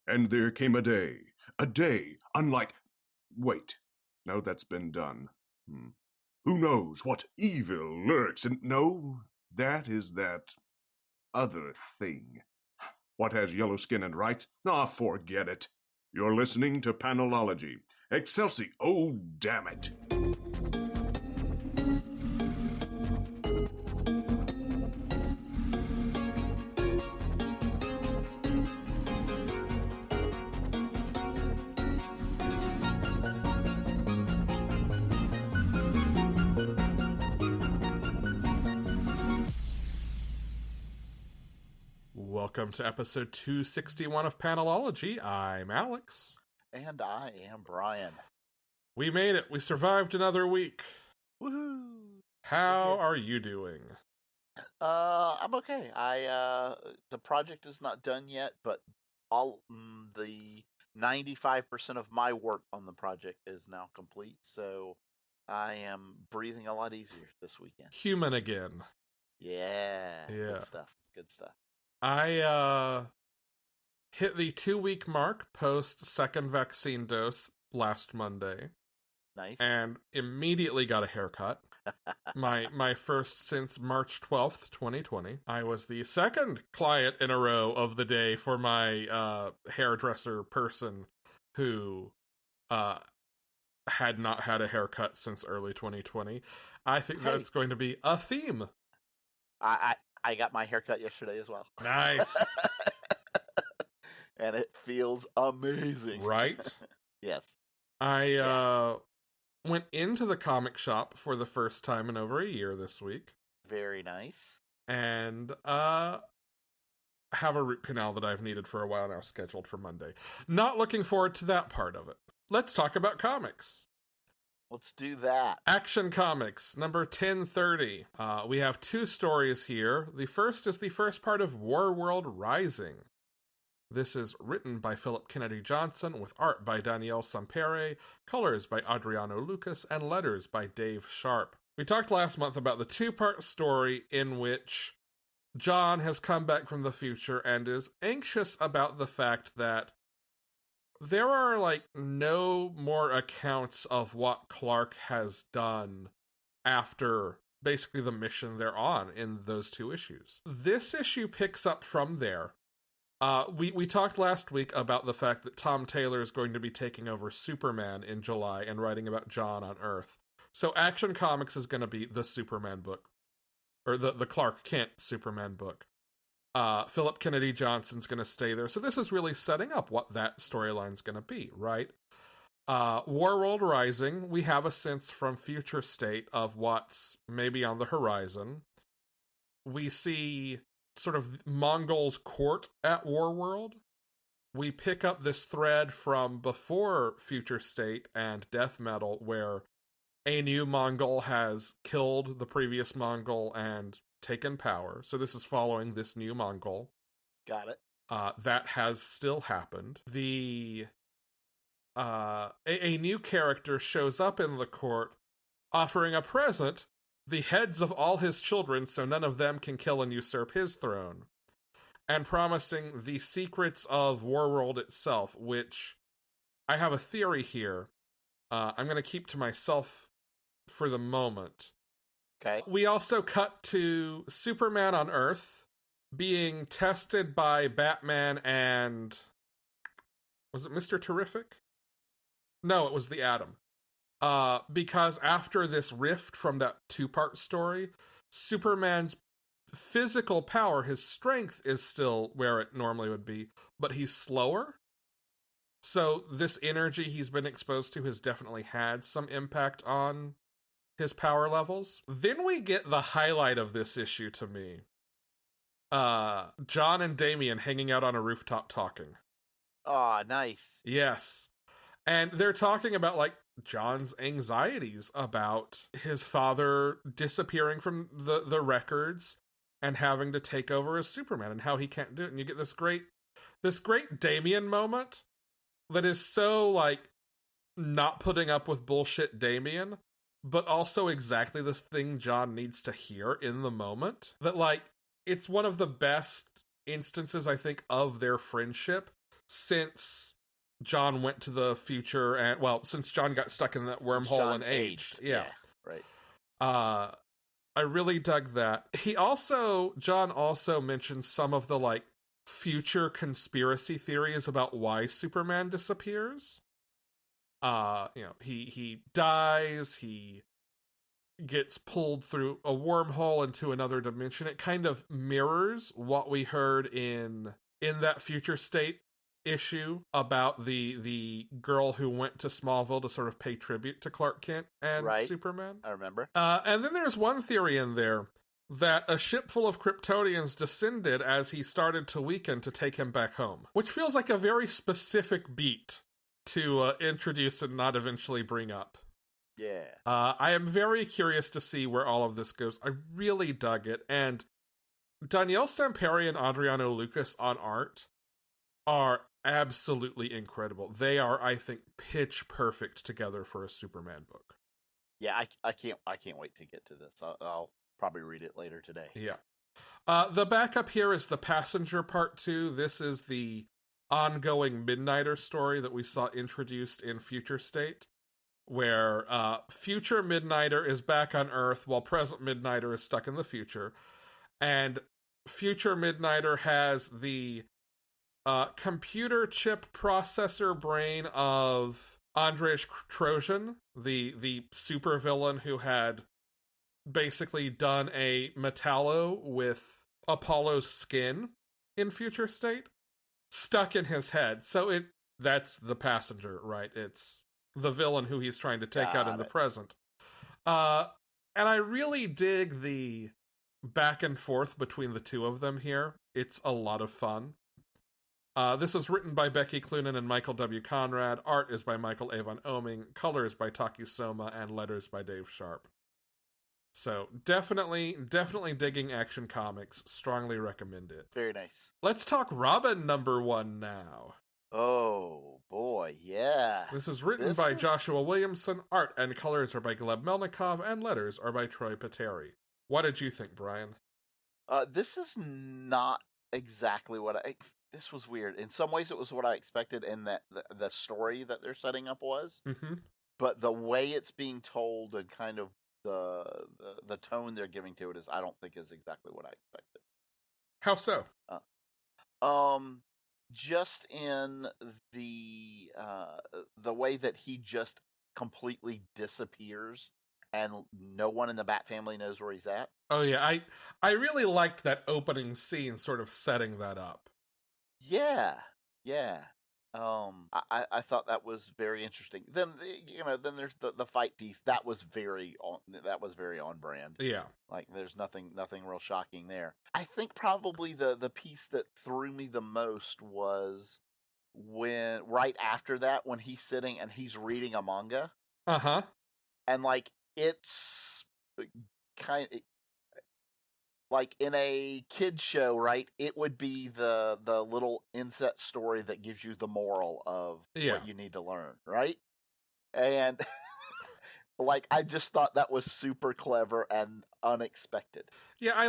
And there came a day unlike... Wait, no, that's been done. Who knows what evil lurks in... No, that is that other thing. What has yellow skin and rights? Forget it. You're listening to Panelology. Excelsi, oh damn it. Welcome to episode 261 of Panelology. I'm Alex. And I am Brian. We made it. We survived another week. Woohoo! How are you doing? I'm okay. The project is not done yet, but all the 95% of my work on the project is now complete, so I am breathing a lot easier this weekend. Human again. Yeah. Good stuff. I hit the 2-week mark post second vaccine dose last Monday. Nice. And immediately got a haircut. my first since March 12th, 2020. I was the second client in a row of the day for my hairdresser person who had not had a haircut since early 2020. I think that's going to be a theme. I got my haircut yesterday as well. Nice. And it feels amazing. Right? Yes. I went into the comic shop for the first time in over a year this week. Very nice. And have a root canal that I've needed for a while now scheduled for Monday. Not looking forward to that part of it. Let's talk about comics. Let's do that. Action Comics, number 1030. We have two stories here. The first is the first part of Warworld Rising. This is written by Philip Kennedy Johnson, with art by Danielle Sampere, colors by Adriano Lucas, and letters by Dave Sharp. We talked last month about the two-part story in which John has come back from the future and is anxious about the fact that there are, no more accounts of what Clark has done after basically the mission they're on in those two issues. This issue picks up from there. We talked last week about the fact that Tom Taylor is going to be taking over Superman in July and writing about John on Earth. So Action Comics is going to be the Superman book. Or the Clark Kent Superman book. Philip Kennedy Johnson's going to stay there. So this is really setting up what that storyline's going to be, right? Warworld Rising, we have a sense from Future State of what's maybe on the horizon. We see sort of Mongol's court at Warworld. We pick up this thread from before Future State and Death Metal, where a new Mongol has killed the previous Mongol and taken power. So this is following this new Mongol. Got it. That has still happened. A new character shows up in the court offering a present, the heads of all his children, so none of them can kill and usurp his throne, and promising the secrets of Warworld itself, which I have a theory here. I'm going to keep to myself for the moment. Okay. We also cut to Superman on Earth being tested by Batman and... Was it Mr. Terrific? No, it was the Atom. Because after this rift from that two-part story, Superman's physical power, his strength, is still where it normally would be, but he's slower. So this energy he's been exposed to has definitely had some impact on his power levels. Then we get the highlight of this issue to me. John and Damian hanging out on a rooftop talking. Oh, nice. Yes. And they're talking about, John's anxieties about his father disappearing from the records and having to take over as Superman and how he can't do it. And you get this great Damian moment that is so, not putting up with bullshit Damian, but also exactly this thing John needs to hear in the moment. That, it's one of the best instances, I think, of their friendship, since John went to the future, and well, since John got stuck in that Since wormhole John and aged. Yeah, right. I really dug that. John also mentioned some of the like future conspiracy theories about why Superman disappears. He dies, he gets pulled through a wormhole into another dimension. It kind of mirrors what we heard in that future state issue about the girl who went to Smallville to sort of pay tribute to Clark Kent and Right. Superman. I remember. And then there's one theory in there that a ship full of Kryptonians descended as he started to weaken to take him back home, which feels like a very specific beat to introduce and not eventually bring up. Yeah. I am very curious to see where all of this goes. I really dug it, and Danielle Samperi and Adriano Lucas on art are absolutely incredible. They are, I think, pitch perfect together for a Superman book. Yeah, I can't wait to get to this. I'll probably read it later today. Yeah. The backup here is The Passenger Part 2. This is the ongoing Midnighter story that we saw introduced in Future State, where future Midnighter is back on Earth while present Midnighter is stuck in the future. And future Midnighter has the computer chip processor brain of Andrej Trojan, the supervillain who had basically done a Metallo with Apollo's skin in Future State, stuck in his head. So that's the passenger, right? It's the villain who he's trying to take out in the present. And I really dig the back and forth between the two of them here. It's a lot of fun. This is written by Becky Cloonan and Michael W. Conrad. Art is by Michael Avon Oming. Colors by Taki Soma. And letters by Dave Sharp. So definitely digging Action Comics. Strongly recommend it. Very nice. Let's talk Robin #1 now. Oh, boy, yeah. This is written by Joshua Williamson. Art and colors are by Gleb Melnikov. And letters are by Troy Pateri. What did you think, Brian? This is not exactly what this was weird. In some ways, it was what I expected in that the story that they're setting up was. Mm-hmm. But the way it's being told and kind of the tone they're giving to it I don't think is exactly what I expected. How so? Just in the way that he just completely disappears and no one in the Bat family knows where he's at. Oh yeah, I really liked that opening scene, sort of setting that up. Yeah. I thought that was very interesting. Then then there's the fight piece that was very on brand. Yeah, like there's nothing real shocking there. I think probably the piece that threw me the most was when right after that when he's sitting and he's reading a manga. And like it's kind of like in a kid show, right? It would be the little inset story that gives you the moral of what you need to learn, right? And like I just thought that was super clever and unexpected. Yeah, I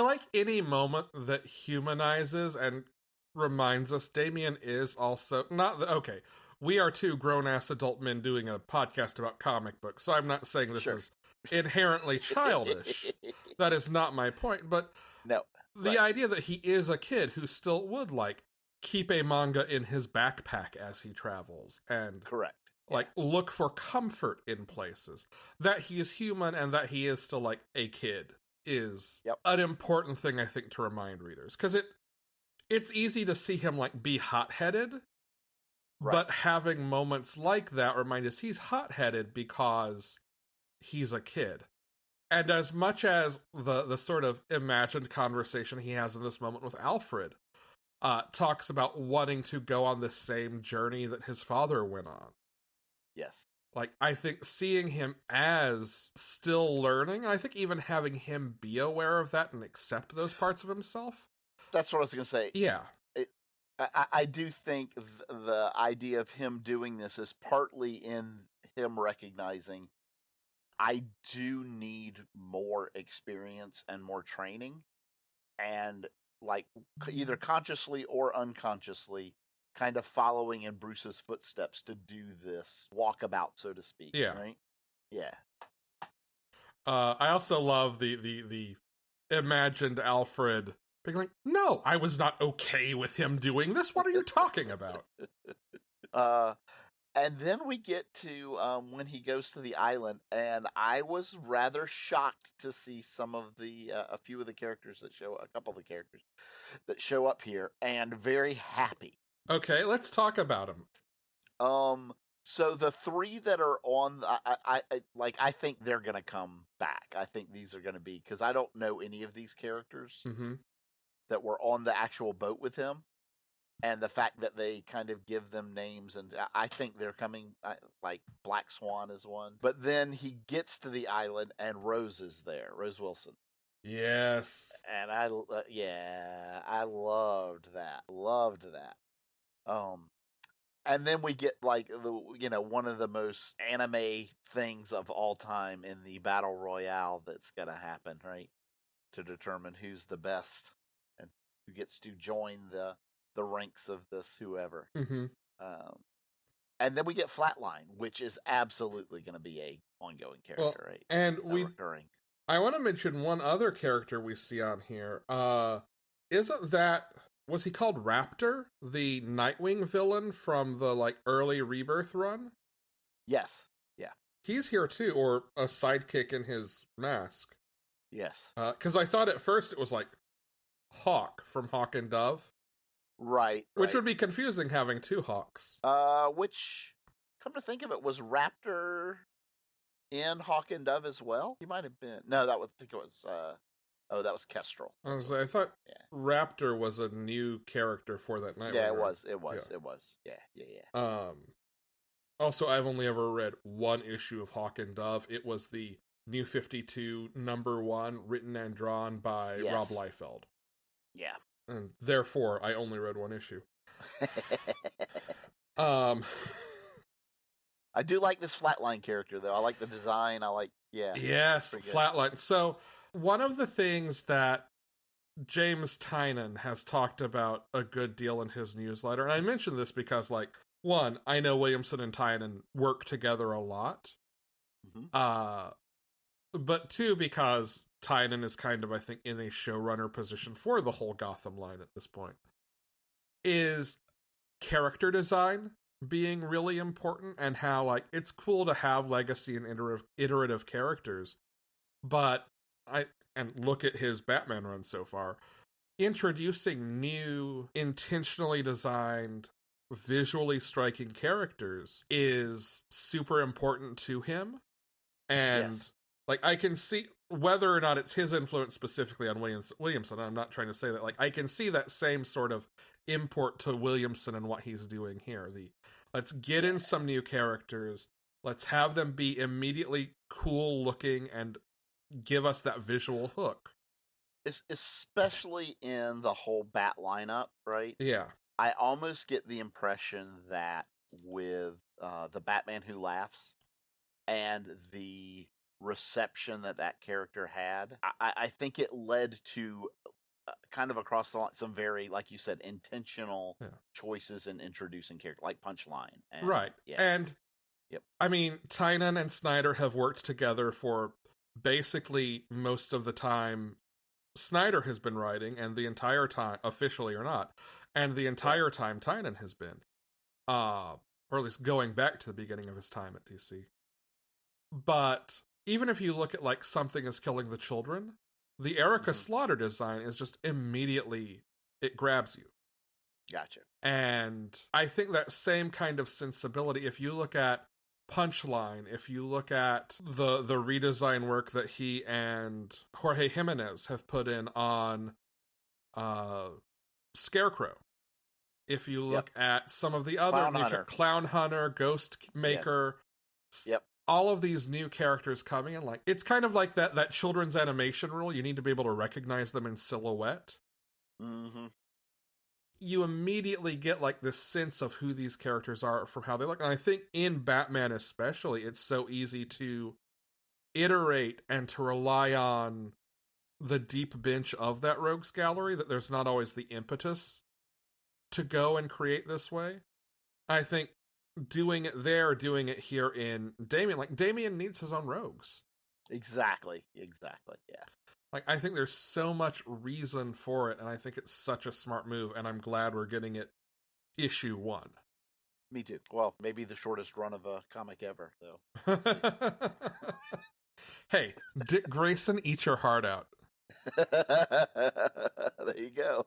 like any moment that humanizes and reminds us Damian is also not okay. We are two grown-ass adult men doing a podcast about comic books, so I'm not saying this is inherently childish. That is not my point, but no, the idea that he is a kid who still would like keep a manga in his backpack as he travels and look for comfort in places, that he is human and that he is still like a kid is an important thing I think to remind readers, because it's easy to see him like be hot-headed. Right. But having moments like that remind us he's hot-headed because he's a kid. And as much as the sort of imagined conversation he has in this moment with Alfred talks about wanting to go on the same journey that his father went on. Yes. Like, I think seeing him as still learning, and I think even having him be aware of that and accept those parts of himself. That's what I was going to say. Yeah. I do think the idea of him doing this is partly in him recognizing I do need more experience and more training. And like either consciously or unconsciously kind of following in Bruce's footsteps to do this walkabout, so to speak. Yeah. Right. Yeah. I also love the imagined Alfred being like, "No, I was not okay with him doing this. What are you talking about?" And then we get to when he goes to the island, and I was rather shocked to see some of the a few of the characters that show, a couple of the characters that show up here, and very happy. Okay, let's talk about him. So the three that are on, I think they're gonna come back. I think these are gonna be, because I don't know any of these characters Mm-hmm. that were on the actual boat with him. And the fact that they kind of give them names, and I think they're coming, like Black Swan is one. But then he gets to the island, and Rose is there, Rose Wilson. Yes. And I loved that. And then we get like one of the most anime things of all time in the battle royale that's gonna happen, right? To determine who's the best and who gets to join the ranks of this whoever. Mm-hmm. And then we get Flatline, which is absolutely going to be a ongoing character, right? And recurring. I want to mention one other character we see on here. Was he called Raptor, the Nightwing villain from the early Rebirth run? Yes. Yeah. He's here too, or a sidekick in his mask. Yes. Because I thought at first it was like Hawk from Hawk and Dove. Right. Which would be confusing having two Hawks. Which, come to think of it, was Raptor in Hawk and Dove as well? He might have been. No, that was Kestrel. I thought Raptor was a new character for that night. Yeah, it was. Yeah. Also, I've only ever read one issue of Hawk and Dove. It was the New 52 #1, written and drawn by Rob Liefeld. Yeah. And therefore, I only read one issue. I do like this Flatline character, though. I like the design. Yes, Flatline. So, one of the things that James Tynion has talked about a good deal in his newsletter, and I mention this because, one, I know Williamson and Tynion work together a lot. Mm-hmm. But two, because Tynion is kind of, I think, in a showrunner position for the whole Gotham line at this point, is character design being really important, and how, it's cool to have legacy and iterative characters, but and look at his Batman run so far, introducing new, intentionally designed, visually striking characters is super important to him. And I can see whether or not it's his influence specifically on Williamson. I'm not trying to say that. I can see that same sort of import to Williamson and what he's doing here. Let's get in some new characters. Let's have them be immediately cool looking and give us that visual hook. Especially in the whole Bat lineup, right? Yeah. I almost get the impression that with the Batman Who Laughs and the reception that character had, I think it led to kind of across the line some very, like you said, intentional choices in introducing characters, like Punchline. Right. Yeah. And I mean, Tynion and Snyder have worked together for basically most of the time Snyder has been writing, and the entire time, officially or not, and the entire time Tynion has been. Or at least going back to the beginning of his time at DC. But even if you look at Something is Killing the Children, the Erica Slaughter design is just immediately, it grabs you. Gotcha. And I think that same kind of sensibility, if you look at Punchline, if you look at the redesign work that he and Jorge Jimenez have put in on Scarecrow, if you look at some of the other Clown Hunter, Ghost Maker, all of these new characters coming in, it's kind of like that children's animation rule. You need to be able to recognize them in silhouette. Mm-hmm. You immediately get this sense of who these characters are from how they look. And I think in Batman especially, it's so easy to iterate and to rely on the deep bench of that rogues gallery, that there's not always the impetus to go and create this way. I think doing it there, doing it here in Damien, like Damien needs his own rogues. Exactly, yeah. Like, I think there's so much reason for it, and I think it's such a smart move, and I'm glad we're getting it issue 1. Me too. Well, maybe the shortest run of a comic ever, though. Hey, Dick Grayson, eat your heart out. There you go.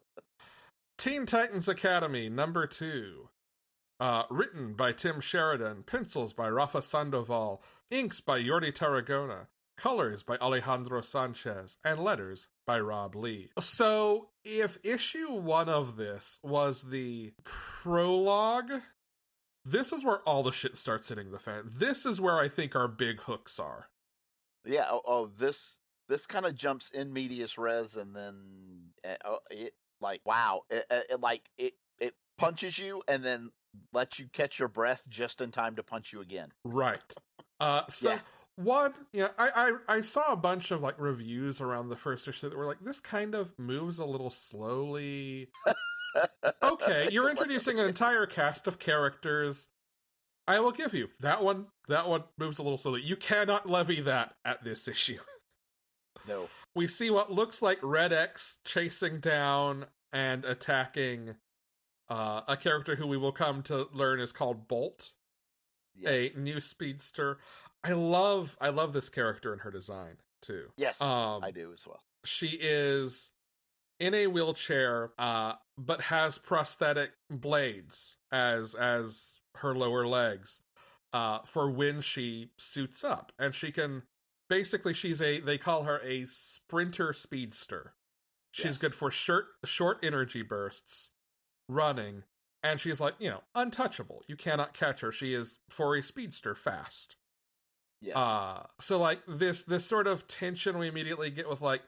Teen Titans Academy, number 2. Written by Tim Sheridan, pencils by Rafa Sandoval, inks by Jordi Tarragona, colors by Alejandro Sanchez, and letters by Rob Lee. So, if issue 1 of this was the prologue, this is where all the shit starts hitting the fan. This is where I think our big hooks are. Yeah. This kind of jumps in medias res, and then it like wow, it punches you, and then lets you catch your breath just in time to punch you again. Right. One, I saw a bunch of like reviews around the first issue that were like, this kind of moves a little slowly. Okay, you're introducing an entire cast of characters. I will give you that one moves a little slowly. You cannot levy that at this issue. No. We see what looks like Red X chasing down and attacking a character who we will come to learn is called Bolt, a new speedster. I love this character and her design too. Yes, I do as well. She is in a wheelchair, but has prosthetic blades as her lower legs for when she suits up, and she can basically they call her a sprinter speedster. She's good for short energy bursts, running, and she's like, untouchable. You cannot catch her. She is, for a speedster, fast. Yes. So like this sort of tension we immediately get with like,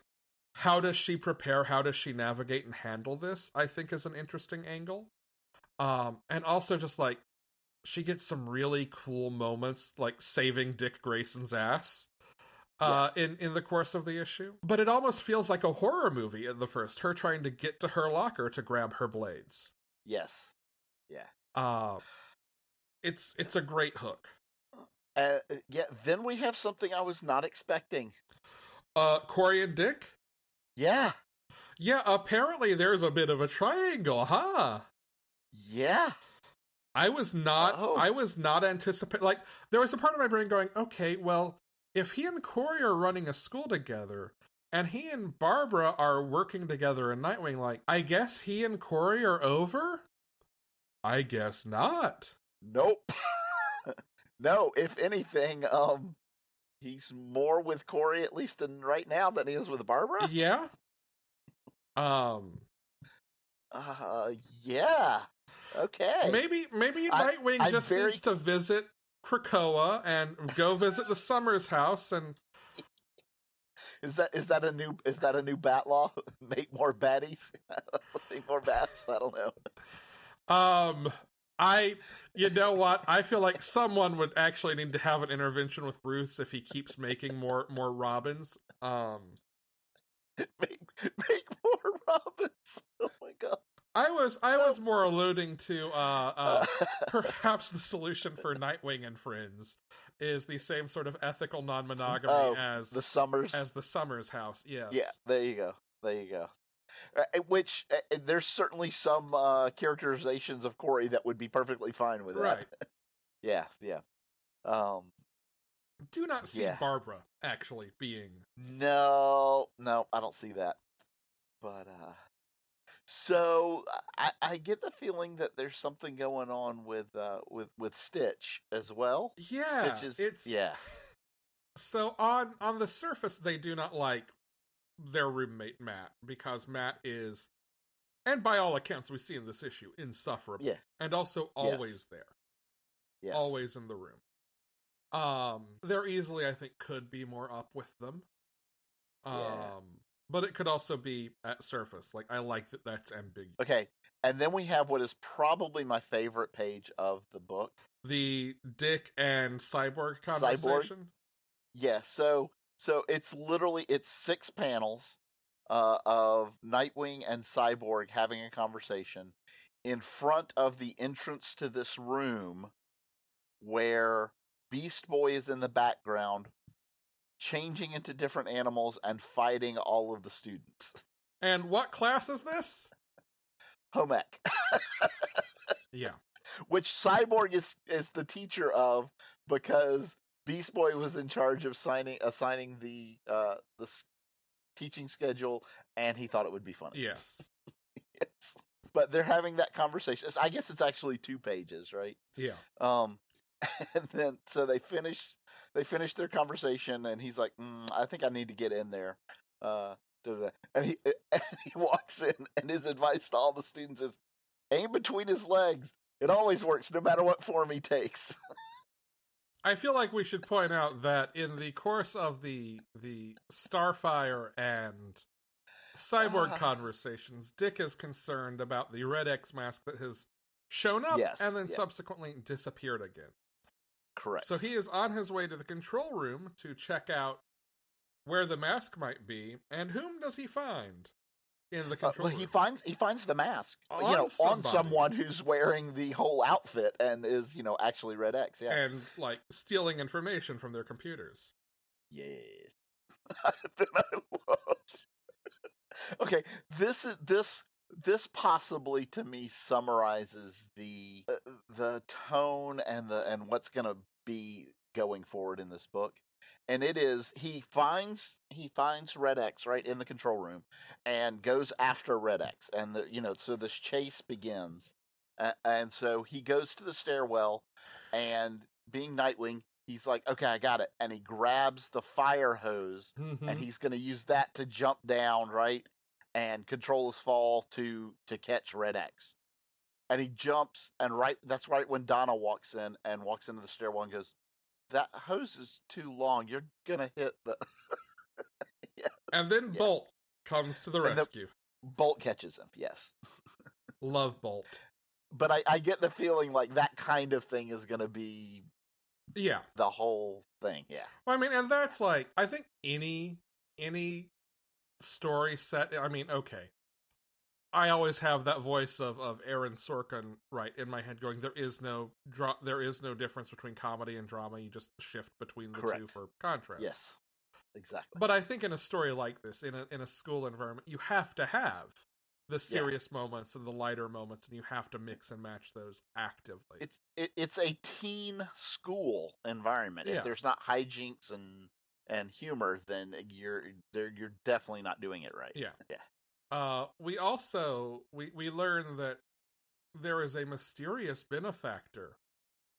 how does she prepare? How does she navigate and handle this? I think is an interesting angle. And also just like, she gets some really cool moments, like saving Dick Grayson's ass. In the course of the issue. But it almost feels like a horror movie at the first, her trying to get to her locker to grab her blades. Yes. Yeah. It's a great hook. Then we have something I was not expecting. Corey and Dick? Yeah. Yeah, apparently there's a bit of a triangle, huh? Yeah. I was not anticipating, like, there was a part of my brain going, okay, well, if he and Corey are running a school together, and he and Barbara are working together in Nightwing, like, I guess he and Corey are over? I guess not. Nope. No, if anything, he's more with Corey, at least right now, than he is with Barbara? Yeah. Yeah. Okay. Maybe Nightwing just needs to visit Krakoa and go visit the Summers house, and is that a new bat law? Make more baddies? Make more bats? I don't know. You know what? I feel like someone would actually need to have an intervention with Bruce if he keeps making more Robins. Make more Robins. Oh my god. I was more alluding to perhaps the solution for Nightwing and Friends is the same sort of ethical non-monogamy as the Summers house. Yes. Yeah, there you go. Which there's certainly some characterizations of Corey that would be perfectly fine with that. Right. Yeah. Do not see Barbara actually being. No, I don't see that. But so I get the feeling that there's something going on with Stitch as well. Yeah, So on the surface, they do not like their roommate Matt, because Matt is, and by all accounts we see in this issue, insufferable. Yeah. And also always there. Yes. Always in the room. There easily, I think, could be more up with them. But it could also be at surface. Like, I like that that's ambiguous. Okay, and then we have what is probably my favorite page of the book. The Dick and Cyborg conversation? Yeah, so it's 6 panels, of Nightwing and Cyborg having a conversation in front of the entrance to this room where Beast Boy is in the background, changing into different animals and fighting all of the students. And what class is this? Home Ec. Yeah. Which Cyborg is the teacher of, because Beast Boy was in charge of assigning the teaching schedule, and he thought it would be funny. Yes. Yes. But they're having that conversation. I guess it's actually 2 pages, right? Yeah. And then so they finish their conversation, and he's like, I think I need to get in there. And he walks in, and his advice to all the students is, aim between his legs. It always works, no matter what form he takes. I feel like we should point out that in the course of the Starfire and Cyborg conversations, Dick is concerned about the Red X mask that has shown up and then subsequently disappeared again. Correct. So he is on his way to the control room to check out where the mask might be, and whom does he find in the control room? He finds the mask, on someone who's wearing the whole outfit and is, actually Red X, and like stealing information from their computers. Yeah. Okay, this possibly to me summarizes the tone and what's going to be going forward in this book. And it is, he finds Red X right in the control room and goes after Red X, and so this chase begins, and so he goes to the stairwell, and being Nightwing, he's like, okay, I got it, and he grabs the fire hose, and he's going to use that to jump down, right, and control his fall to catch Red X. And he jumps, and that's right when Donna walks into the stairwell and goes, that hose is too long. You're gonna hit the. Yeah. And then Bolt comes to the rescue. Bolt catches him. Yes. Love Bolt. But I get the feeling like that kind of thing is gonna be. Yeah. The whole thing. Yeah. Well, I mean, and that's like, I think any story set. I mean, okay. I always have that voice of Aaron Sorkin right in my head going, there is no difference between comedy and drama. You just shift between the two for contrast. Yes, exactly. But I think in a story like this, in a school environment, you have to have the serious moments and the lighter moments, and you have to mix and match those actively. It's a teen school environment. Yeah. If there's not hijinks and humor, then you're definitely not doing it right. Yeah. Yeah. We also we learn that there is a mysterious benefactor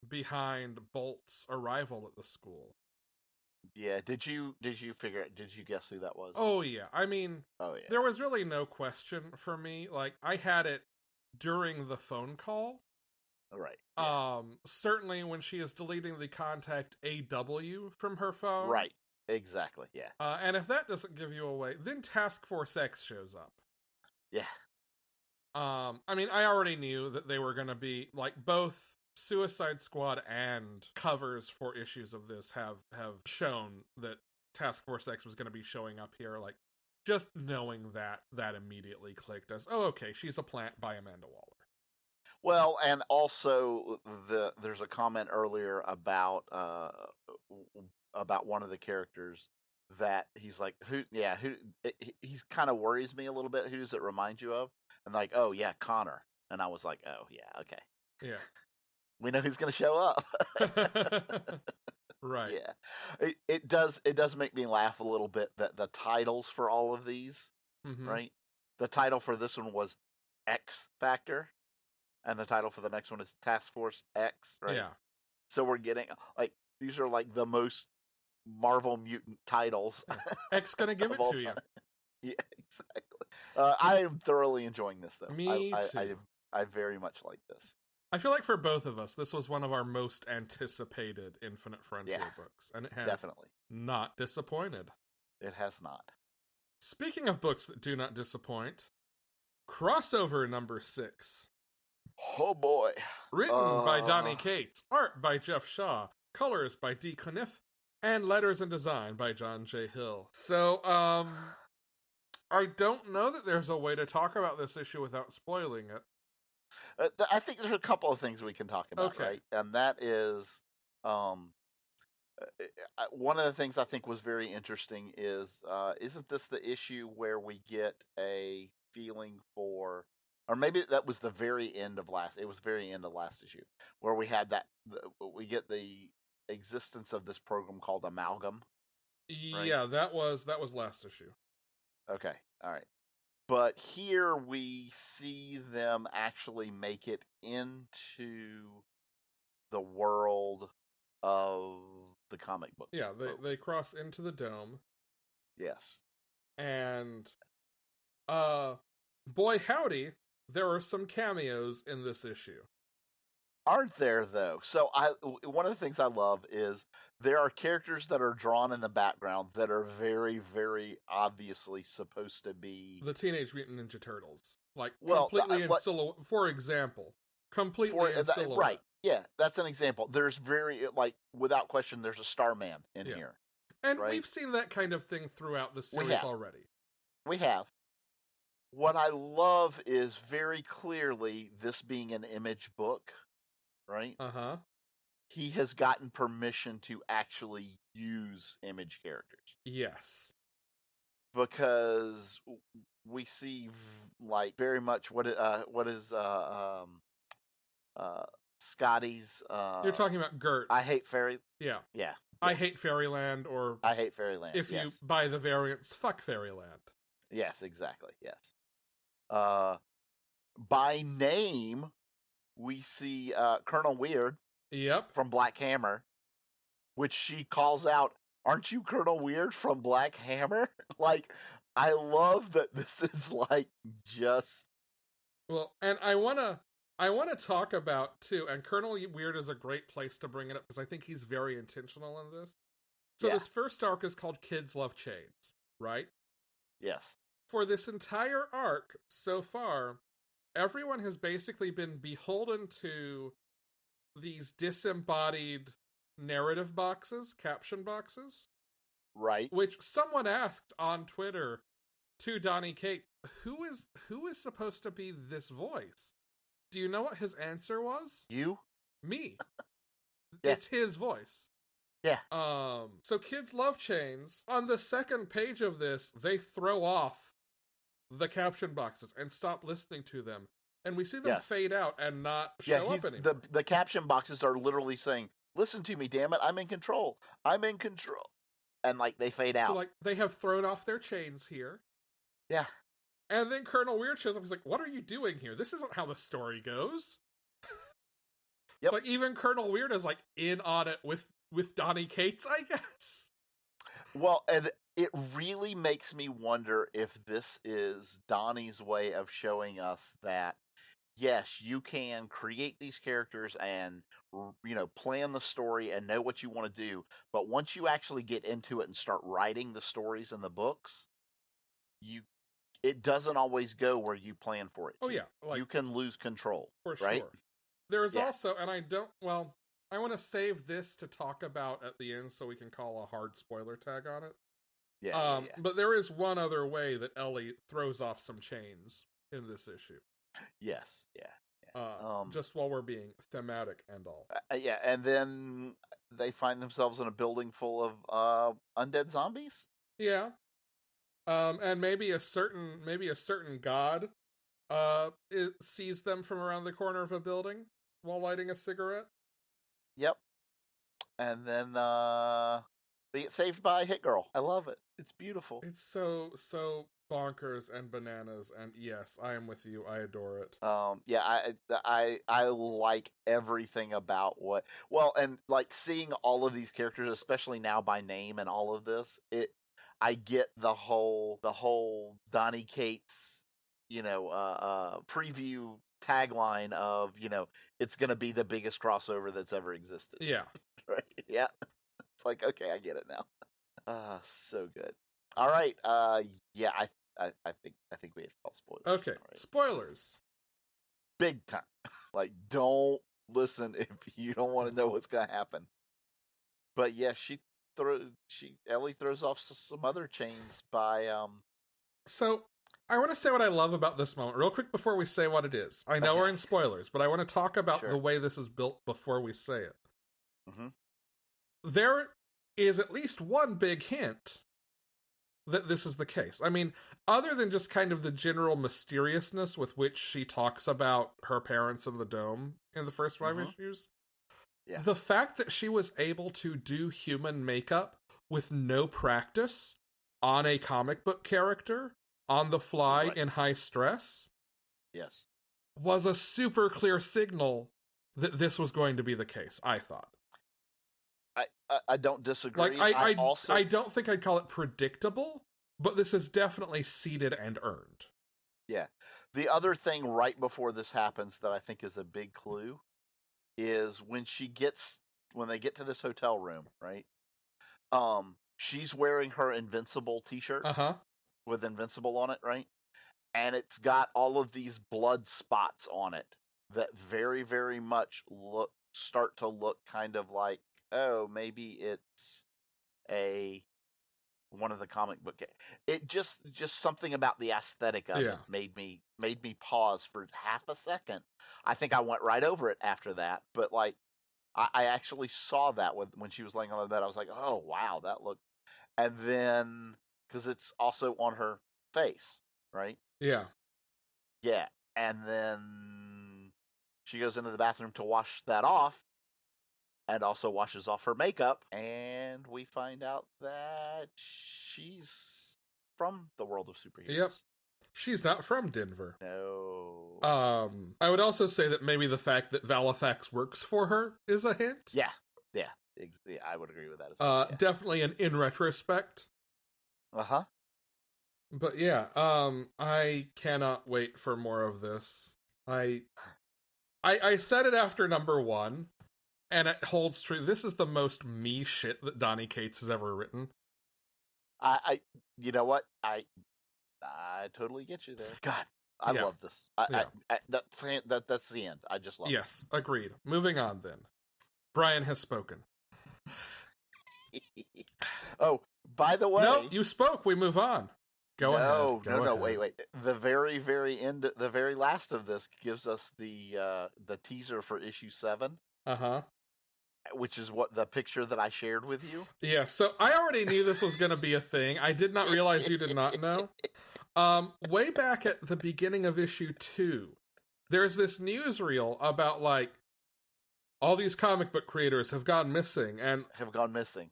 behind Bolt's arrival at the school. Yeah, did you figure it? Did you guess who that was? Oh yeah. I mean, there was really no question for me. Like, I had it during the phone call. Right. Yeah. Certainly when she is deleting the contact AW from her phone. Right. Exactly. Yeah. And if that doesn't give you away, then Task Force X shows up. Yeah. I mean, I already knew that they were going to be, like, both Suicide Squad and covers for issues of this have shown that Task Force X was going to be showing up here. Like, just knowing that immediately clicked as, oh, okay, she's a plant by Amanda Waller. Well, and also there's a comment earlier about one of the characters that he's like, he kind of worries me a little bit. Who does it remind you of? And like, oh yeah, Connor. And I was like, oh yeah, okay. Yeah. We know who's going to show up. Right. Yeah. It does make me laugh a little bit that the titles for all of these, right? The title for this one was X Factor, and the title for the next one is Task Force X, right? Yeah. So we're getting, like, these are like the most Marvel mutant titles. X gonna give it to you. Yeah, exactly. I am thoroughly enjoying this, though. Me too. I very much like this. I feel like for both of us, this was one of our most anticipated Infinite Frontier books, and it has definitely not disappointed. It has not. Speaking of books that do not disappoint, crossover number 6. Oh boy. Written by Donny Cates, art by Jeff Shaw, colors by D. Conniff, and letters and design by John J. Hill. So, I don't know that there's a way to talk about this issue without spoiling it. I think there's a couple of things we can talk about, Okay. right? And that is, um, one of the things I think was very interesting is, isn't this the issue where we get a feeling for, or maybe that was the very end of last. It was very end of last issue where we had we get the existence of this program called Amalgam, right? Yeah, that was last issue. Okay, all right. But here we see them actually make it into the world of the comic book. Yeah, they cross into the dome, Yes. and boy howdy, there are some cameos in this issue. Aren't there though? So one of the things I love is there are characters that are drawn in the background that are very, very obviously supposed to be The Teenage Mutant Ninja Turtles, like well, completely in silhouette. For example, completely in silhouette. right. Yeah, that's an example. There's very like without question, there's a Starman in here, and right? we've seen that kind of thing throughout the series already. We have. What I love is very clearly this being an Image book, right? Uh-huh. He has gotten permission to actually use Image characters. Yes. Because we see like very much what is Scotty's You're talking about Gert. I hate fairy. Yeah. Yeah. I hate Fairyland, or I hate Fairyland. if you buy the variants, fuck Fairyland. Yes, exactly. Yes. By name, we see Colonel Weird. Yep. From Black Hammer, which she calls out, "Aren't you Colonel Weird from Black Hammer?" Like, I love that this is like just. Well, and I wanna talk about too, and Colonel Weird is a great place to bring it up because I think he's very intentional in this. So this first arc is called Kids Love Chains, right? Yes. For this entire arc so far, everyone has basically been beholden to these disembodied narrative boxes, caption boxes. Right. Which someone asked on Twitter to Donny Cates, who is supposed to be this voice? Do you know what his answer was? You? Me. Yeah. It's his voice. Yeah. So Kids Love Chains, on the second page of this, they throw off the caption boxes and stop listening to them. And we see them fade out and not show up anymore. The caption boxes are literally saying, "Listen to me, damn it, I'm in control. I'm in control." And like they fade out. So like they have thrown off their chains here. Yeah. And then Colonel Weird shows up. He's like, "What are you doing here? This isn't how the story goes." Yep. It's like even Colonel Weird is like in on it with Donny Cates, I guess. Well, and it really makes me wonder if this is Donnie's way of showing us that yes, you can create these characters and plan the story and know what you want to do, but once you actually get into it and start writing the stories in the books, it doesn't always go where you plan for it to. Oh yeah, like, you can lose control. For right? sure. There's also, and I want to save this to talk about at the end so we can call a hard spoiler tag on it. Yeah. But there is one other way that Ellie throws off some chains in this issue. Yes, yeah. Just while we're being thematic and all. Yeah, and then they find themselves in a building full of undead zombies. Yeah. And maybe a certain god sees them from around the corner of a building while lighting a cigarette. Yep. And then they get saved by a hit girl. I love it. It's beautiful. It's so bonkers and bananas, and yes, I am with you. I adore it. Yeah, I like everything about and like seeing all of these characters, especially now by name and all of this, I get the whole Donny Cates, preview tagline of, it's going to be the biggest crossover that's ever existed. Yeah. Right. Yeah. It's like, okay, I get it now. So good. All right. Yeah, I think we have to call spoilers. Okay. Right. Spoilers. Big time. Like, don't listen if you don't want to know what's going to happen. But yeah, Ellie throws off some other chains by So, I want to say what I love about this moment real quick before we say what it is. I know we're in spoilers, but I want to talk about the way this is built before we say it. Mm-hmm. There is at least one big hint that this is the case. I mean, other than just kind of the general mysteriousness with which she talks about her parents in the dome in the first 5 issues, the fact that she was able to do human makeup with no practice on a comic book character on the fly in high stress was a super clear signal that this was going to be the case, I thought. I don't disagree. Like, I don't think I'd call it predictable, but this is definitely seeded and earned. Yeah. The other thing right before this happens that I think is a big clue is when they get to this hotel room, right? She's wearing her Invincible t-shirt with Invincible on it, right? And it's got all of these blood spots on it that very, very much start to look kind of like, oh, maybe it's one of the comic book. It just something about the aesthetic of it made me pause for half a second. I think I went right over it after that, but like I actually saw that when she was laying on the bed. I was like, oh wow, that looked. And then because it's also on her face, right? Yeah. And then she goes into the bathroom to wash that off, and also washes off her makeup, and we find out that she's from the world of superheroes. Yep. She's not from Denver. No. I would also say that maybe the fact that Valifax works for her is a hint. Yeah, I would agree with that as well. Definitely an in retrospect. But yeah, I cannot wait for more of this. I said it after number 1. And it holds true. This is the most me shit that Donny Cates has ever written. You know what? I totally get you there. God, I love this. That's the end. I just love it. Yes, agreed. Moving on then. Brian has spoken. Oh, by the way. No, you spoke. We move on. Go ahead. No, wait. The very, very end, the very last of this gives us the teaser for issue 7. Which is what the picture that I shared with you. Yeah, so I already knew this was going to be a thing. I did not realize you did not know. Way back at the beginning of issue 2, there's this newsreel about, like, all these comic book creators have gone missing. And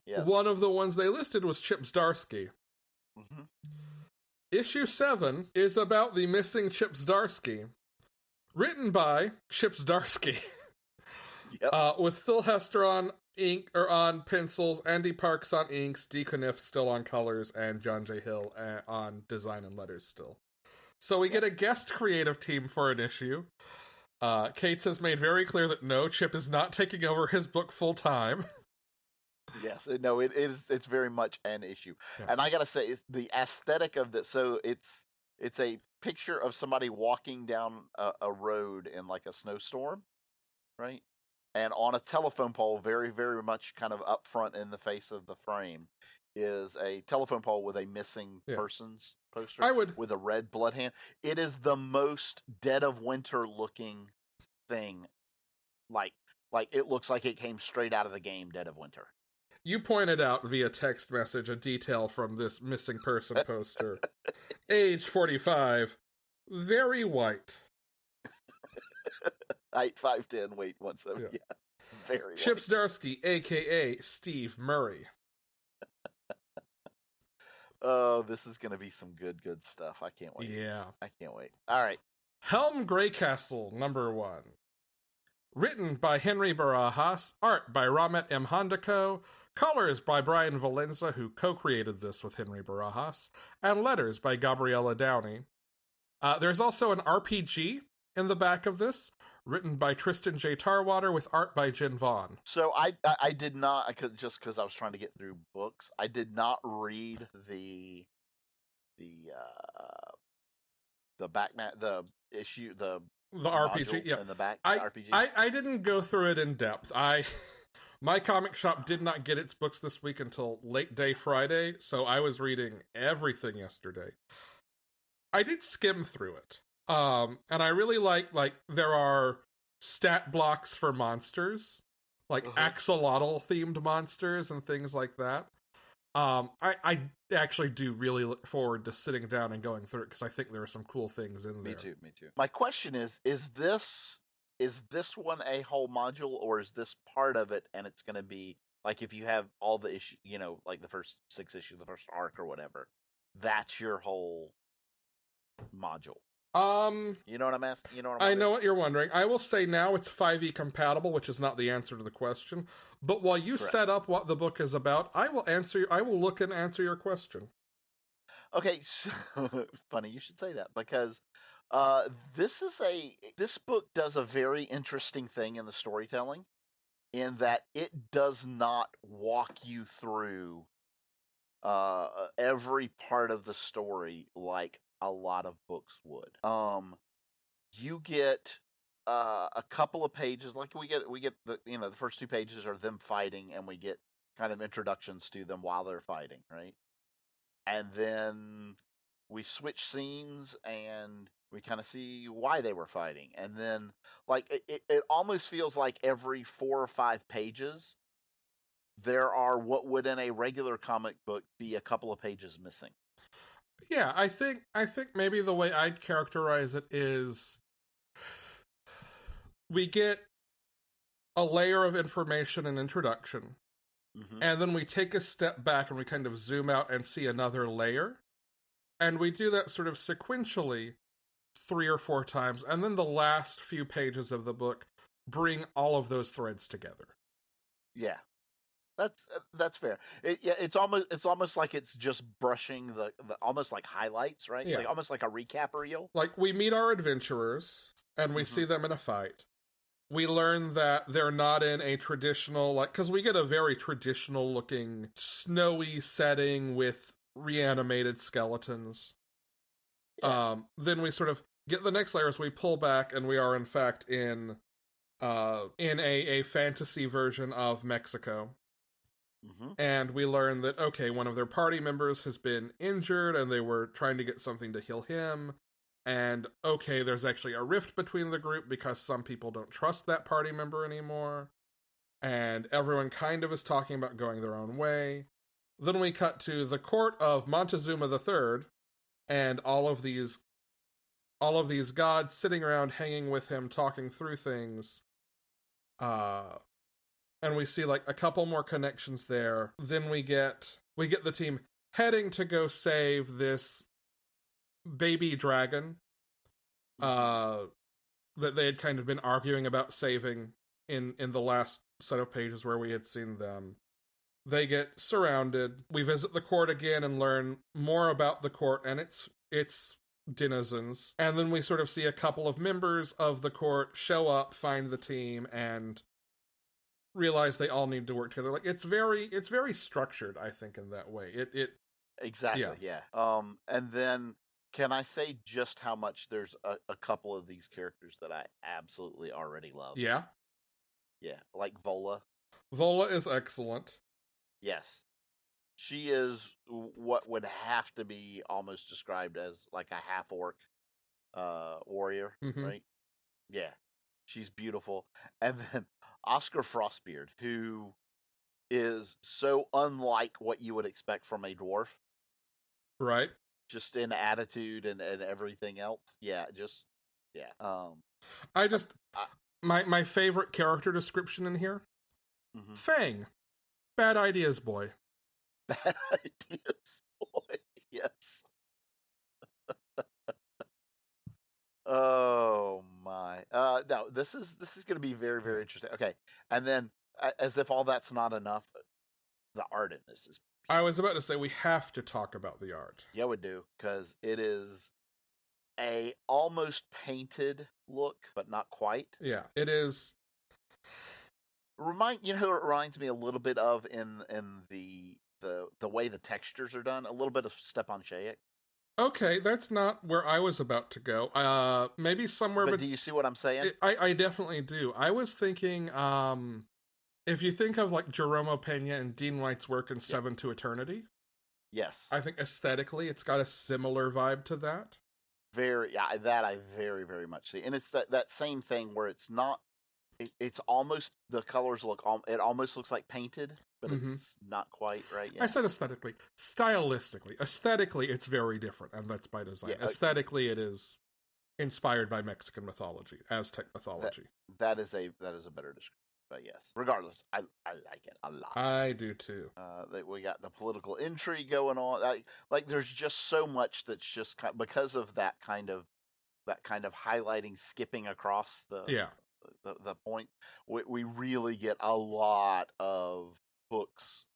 yes. One of the ones they listed was Chip Zdarsky. Issue 7 is about the missing Chip Zdarsky, written by Chip Zdarsky. With Phil Hester on on pencils, Andy Parks on inks, D. Caniff still on colors, and John J. Hill on design and letters still. So we get a guest creative team for an issue. Cates has made very clear that no, Chip is not taking over his book full time. Yes, no, it's very much an issue. And I gotta say, it's the aesthetic of this. So it's a picture of somebody walking down a road in like a snowstorm, right? And on a telephone pole, very, very much kind of up front in the face of the frame, is a telephone pole with a missing person's poster with a red blood hand. It is the most Dead of Winter looking thing. Like it looks like it came straight out of the game Dead of Winter. You pointed out via text message a detail from this missing person poster. Age 45, very white. Height 5'10", weight 170. Yeah. Very Chip Zdarsky, a.k.a. Steve Murray. Oh, this is going to be some good stuff. I can't wait. Yeah. I can't wait. All right. Helm Graycastle, number 1. Written by Henry Barajas, art by Ramet M. Hondako, colors by Brian Valenza, who co-created this with Henry Barajas, and letters by Gabriella Downey. There's also an RPG in the back of this, written by Tristan J. Tarwater with art by Jen Vaughn. So I did not, just because I was trying to get through books, I did not read the issue, the RPG, in the back. RPG. I didn't go through it in depth. My comic shop did not get its books this week until late day Friday, so I was reading everything yesterday. I did skim through it. And I really like there are stat blocks for monsters, like axolotl themed monsters and things like that. I actually do really look forward to sitting down and going through it, because I think there are some cool things in there. Me too. My question is this one a whole module, or is this part of it, and it's going to be like if you have all the issue, like the first 6 issues, the first arc or whatever, that's your whole module? You know what I'm asking? You know what I'm I wondering? know what you're wondering. I will say now it's 5e compatible, which is not the answer to the question. But while you set up what the book is about, I will look and answer your question. Okay, so funny you should say that, because this book does a very interesting thing in the storytelling, in that it does not walk you through every part of the story like a lot of books would. You get a couple of pages, like we get the first 2 pages are them fighting, and we get kind of introductions to them while they're fighting, right? And then we switch scenes and we kind of see why they were fighting, and then like it almost feels like every 4 or 5 pages there are what would in a regular comic book be a couple of pages missing. Yeah, I think maybe the way I'd characterize it is we get a layer of information and introduction, and then we take a step back and we kind of zoom out and see another layer, and we do that sort of sequentially 3 or 4 times, and then the last few pages of the book bring all of those threads together. Yeah, that's fair. It's almost like it's just brushing the almost like highlights, right? Yeah. Like almost like a recap reel. Like, we meet our adventurers and we see them in a fight. We learn that they're not in a traditional, because we get a very traditional looking snowy setting with reanimated skeletons. Yeah. Then we sort of get the next layer as we pull back, and we are in fact in a fantasy version of Mexico. And we learn that, okay, one of their party members has been injured and they were trying to get something to heal him. And, okay, there's actually a rift between the group because some people don't trust that party member anymore. And everyone kind of is talking about going their own way. Then we cut to the court of Montezuma III, and all of these gods sitting around hanging with him, talking through things. And we see like a couple more connections there. Then we get the team heading to go save this baby dragon that they had kind of been arguing about saving in the last set of pages where we had seen them. They get surrounded. We visit the court again and learn more about the court and its denizens. And then we sort of see a couple of members of the court show up, find the team, and realize they all need to work together. Like, it's very structured, I think, in that way. It Exactly, yeah. And then can I say just how much there's a couple of these characters that I absolutely already love? Yeah. Yeah, like Vola. Vola is excellent. Yes. She is what would have to be almost described as like a half-orc warrior, right? Yeah. She's beautiful. And then Oscar Frostbeard, who is so unlike what you would expect from a dwarf. Right. Just in attitude and everything else. Yeah, just, yeah. My favorite character description in here, Fang. Bad ideas, boy. Bad ideas, boy. Yes. Oh my. No, this is going to be very, very interesting. Okay, and then as if all that's not enough, the art in this is. I was about to say we have to talk about the art. Yeah, we do, because it is a almost painted look, but not quite. Yeah, it is. You know who it reminds me a little bit of in the way the textures are done? A little bit of Stepan Shadek. Okay, that's not where I was about to go. Maybe somewhere. But do you see what I'm saying? I definitely do. I was thinking, if you think of like Jerome Pena and Dean White's work in Seven to Eternity. Yes. I think aesthetically it's got a similar vibe to that. Very, yeah, that I very, very much see. And it's that same thing where it's not, it's almost, the colors look, it almost looks like painted, but Mm-hmm. it's not quite, right? I Yeah. said aesthetically. Stylistically. Aesthetically, it's very different, and that's by design. Yeah. Aesthetically, it is inspired by Mexican mythology, Aztec That mythology. that is a better description. But yes, regardless, I like it a lot. I do too. That we got the political intrigue going on. Like there's just so much that's just because of that kind of highlighting, skipping across Yeah. the point. We really get a lot of books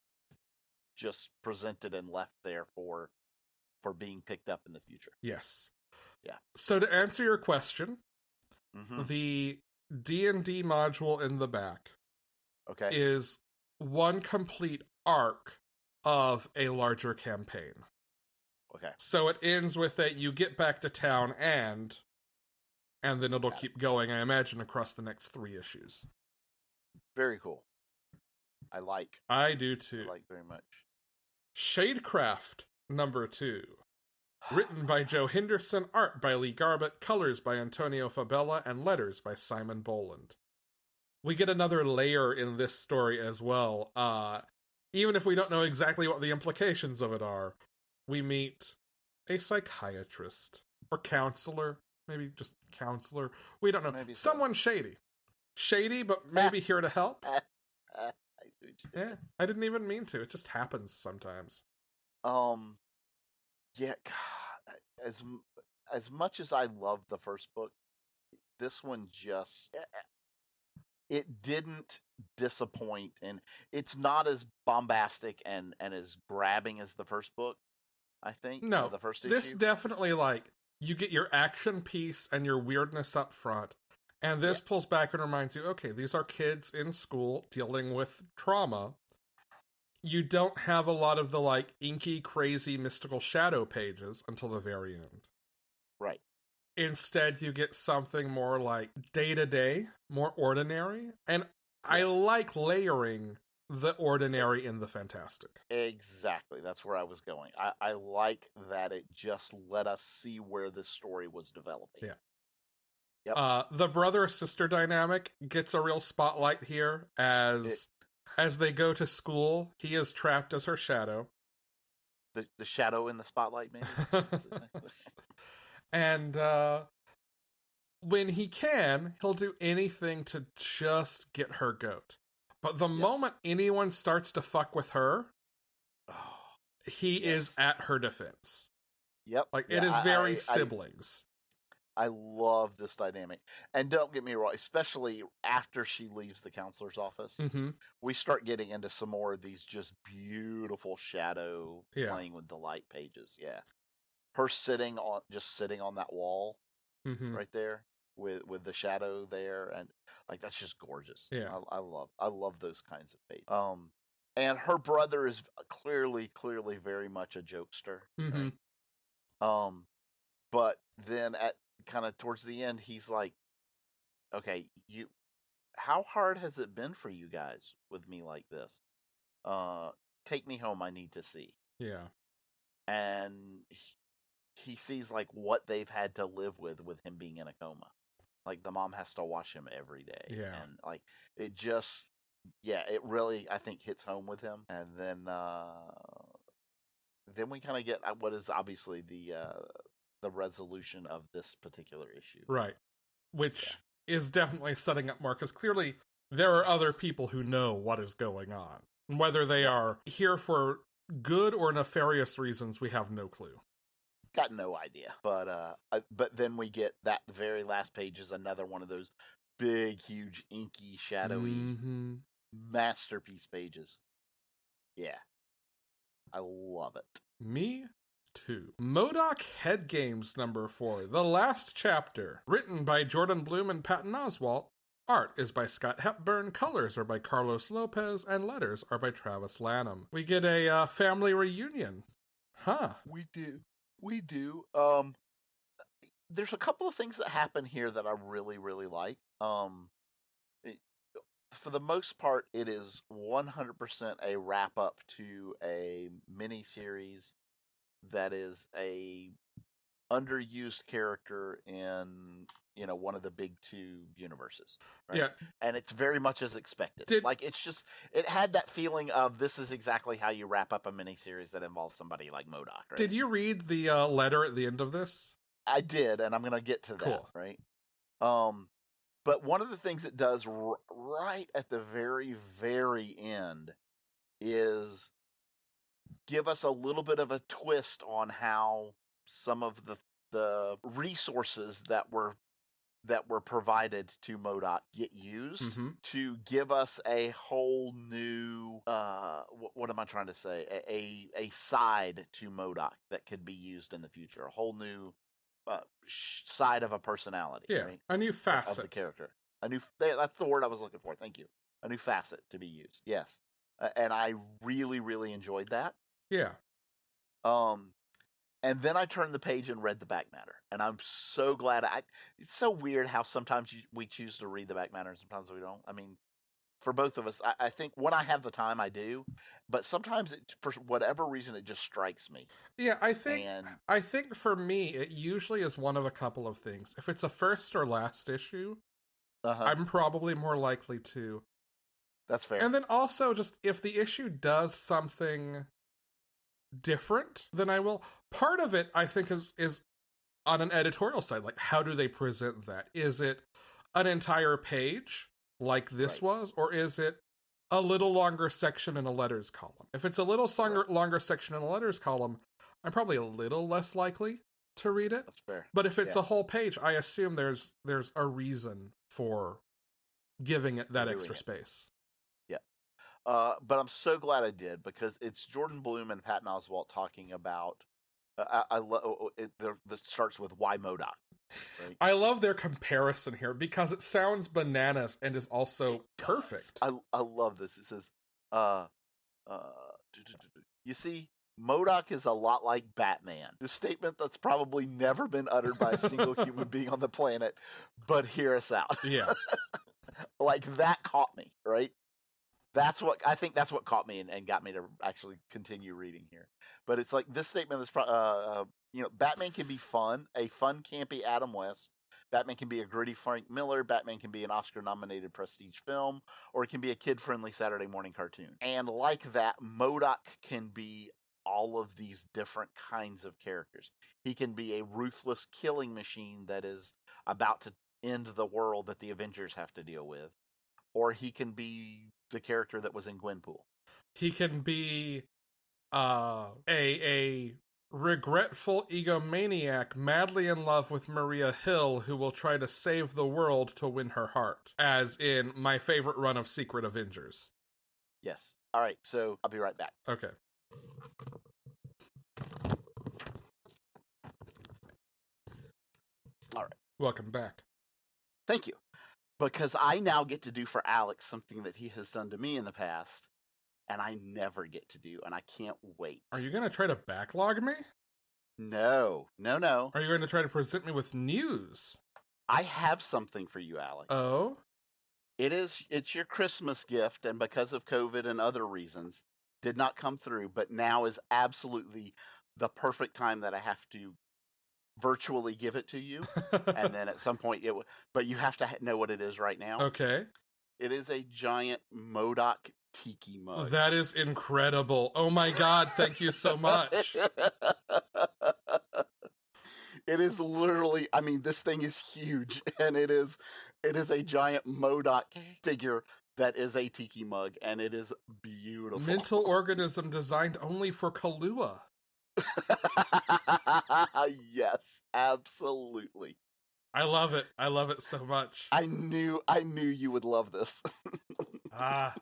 just presented and left there for being picked up in the future. Yes. Yeah. So to answer your question, Mm-hmm. the D&D module in the back Okay. is one complete arc of a larger campaign. Okay. So it ends with a you get back to town and then it'll keep going, I imagine, across the next 3 issues. Very cool. I do too. I like very much. Shadecraft #2. Written by Joe Henderson, art by Lee Garbett, colors by Antonio Fabella, and letters by Simon Boland. We get another layer in this story as well. Even if we don't know exactly what the implications of it are, we meet a psychiatrist or counselor, maybe just counselor. We don't know. Maybe so. Someone shady. Shady, but maybe here to help. I see what you did. Yeah, I didn't even mean to. It just happens sometimes. Yeah, God, as much as I love the first book, this one just it didn't disappoint, and it's not as bombastic and as grabbing as the first book. I think No, the first this issue. definitely, like, you get your action piece and your weirdness up front, and this pulls back and reminds you, okay, these are kids in school dealing with trauma. You don't have a lot of the, like, inky, crazy, mystical shadow pages until the very end. Right. Instead, you get something more, like, day-to-day, more ordinary, and I like layering the ordinary in the fantastic. Exactly. That's where I was going. I like that it just let us see where this story was developing. Yeah. Yep. The brother-sister dynamic gets a real spotlight here as they go to school. He is trapped as her shadow. The shadow in the spotlight, maybe? And when he can, he'll do anything to just get her goat. But the moment anyone starts to fuck with her, he is at her defense. Yep. Like, it is very siblings. I love this dynamic. And don't get me wrong, especially after she leaves the counselor's office, we start getting into some more of these just beautiful shadow playing with the light pages. Yeah. Her sitting on that wall right there with the shadow there, and like that's just gorgeous. Yeah. I love those kinds of pages. And her brother is clearly very much a jokester. Right? But then at kind of towards the end, he's like, okay, how hard has it been for you guys with me like this? Take me home. I need to see. Yeah. And he sees like what they've had to live with him being in a coma. Like the mom has to watch him every day. Yeah. And like it just, it really, I think, hits home with him. And then we kind of get what is obviously the resolution of this particular issue. Right. Which is definitely setting up more, because clearly there are other people who know what is going on. Whether they are here for good or nefarious reasons, we have no clue. Got no idea. But then we get that very last page is another one of those big, huge, inky, shadowy masterpiece pages. Yeah. I love it. Me too. M.O.D.O.K Head Games #4, The Last Chapter. Written by Jordan Bloom and Patton Oswalt. Art is by Scott Hepburn, colors are by Carlos Lopez, and letters are by Travis Lanham. We get a family reunion. Huh. We do. There's a couple of things that happen here that I really, really like. For the most part, it is 100% a wrap up to a mini series that is a underused character in one of the big two universes, right? Yeah. And it's very much as expected. Did Like it's just it had that feeling of this is exactly how you wrap up a miniseries that involves somebody like M.O.D.O.K, right? did you read the letter at the end of this? I did, and I'm gonna get to that, Cool. right? Um, but one of the things it does right at the very, very end is give us a little bit of a twist on how some of the resources that were provided to M.O.D.O.K get used Mm-hmm. to give us a whole new what am I trying to say? A side to M.O.D.O.K that could be used in the future. A whole new side of a personality, Yeah, right? a new Of the facet. character. A new that's the word I was looking for. Thank you. A new facet to be used. Yes. And I really really enjoyed that. Yeah. Um and then I turned the page and read the back matter, and I'm so glad. It's so weird how sometimes we choose to read the back matter, and sometimes we don't. I mean, for both of us, I think when I have the time, I do, but sometimes for whatever reason, it just strikes me. Yeah, And I think for me it usually is one of a couple of things. If it's a first or last issue, uh-huh, I'm probably more likely to. that's fair. And then also just if the issue does something different, then I will. Part of it I think is on an editorial side, like how do they present that? Is it an entire page like this Right, was, or is it a little longer section in a letters column? If it's a little right. longer section in a letters column, I'm probably a little less likely to read it. That's fair. But if it's Yeah, a whole page, I assume there's a reason for giving it for that doing extra it. space. Yeah. But I'm so glad I did because it's Jordan Bloom and Patton Oswalt talking about. I love it. That starts with why M.O.D.O.K, right? I love their comparison here because it sounds bananas and is It also does. perfect. I love this. It says, uh, you see, M.O.D.O.K is a lot like Batman. The statement that's probably never been uttered by a single human being on the planet, but hear us out. Yeah. Like that caught me, right? That's what I think. That's what caught me and got me to actually continue reading here. But it's like this statement is, Batman can be fun, a fun, campy Adam West. Batman can be a gritty Frank Miller. Batman can be an Oscar-nominated prestige film, or it can be a kid-friendly Saturday morning cartoon. And like that, M.O.D.O.K can be all of these different kinds of characters. He can be a ruthless killing machine that is about to end the world that the Avengers have to deal with, or he can be the character that was in Gwenpool. He can be a regretful egomaniac madly in love with Maria Hill who will try to save the world to win her heart, as in my favorite run of Secret Avengers. Yes. All right, so I'll be right back. Okay. All right. Welcome back. Thank you. Because I now get to do for Alex something that he has done to me in the past, and I never get to do, and I can't wait. Are you going to try to backlog me? No, no, no. Are you going to try to present me with news? I have something for you, Alex. Oh? It's your Christmas gift, and because of COVID and other reasons, did not come through, but now is absolutely the perfect time that I have to virtually give it to you, and then at some point but you have to know what it is right now. Okay. It is a giant M.O.D.O.K tiki mug. That is incredible. Oh my god, thank you so much. It is literally, I mean, this thing is huge, and it is a giant M.O.D.O.K figure that is a tiki mug, and it is beautiful. Mental organism designed only for Kahlua. Yes, absolutely. I love it. I love it so much. I knew you would love this.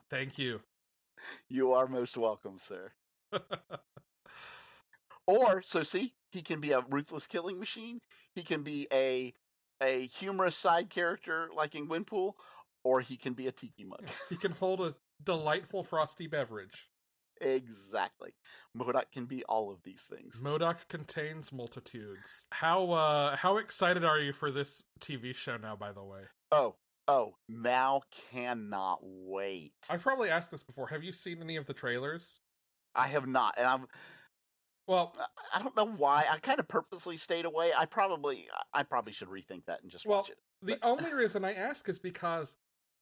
Thank you. You are most welcome, sir. Or, so see, he can be a ruthless killing machine. He can be a humorous side character like in Gwenpool, or he can be a tiki mug. He can hold a delightful frosty beverage. Exactly. M.O.D.O.K can be all of these things. M.O.D.O.K contains multitudes. How excited are you for this TV show now, by the way? Oh, now cannot wait. I've probably asked this before. Have you seen any of the trailers? I have not, and Well, I don't know why. I kind of purposely stayed away. I probably should rethink that and just watch it. the But only reason I ask is because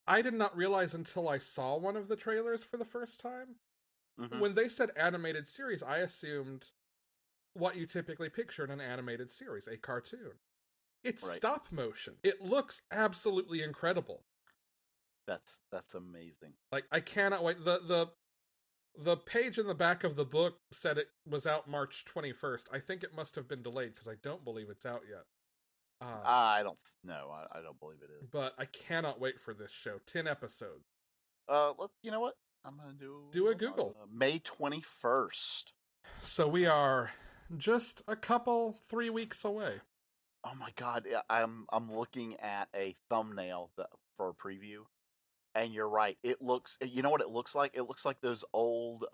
I did not realize until I saw one of the trailers for the first time. mhm, When they said animated series, I assumed what you typically picture in an animated series, a cartoon. It's right. stop motion. It looks absolutely incredible. That's amazing. Like, I cannot wait. The page in the back of the book said it was out March 21st. I think it must have been delayed because I don't believe it's out yet. I don't know. I don't believe it is. But I cannot wait for this show. 10 episodes. You know what? I'm gonna Do a Google. May 21st. So we are just a couple, 3 weeks away. Oh my God! Yeah, I'm looking at a thumbnail for a preview, and you're right. It looks. You know what it looks like? It looks like those old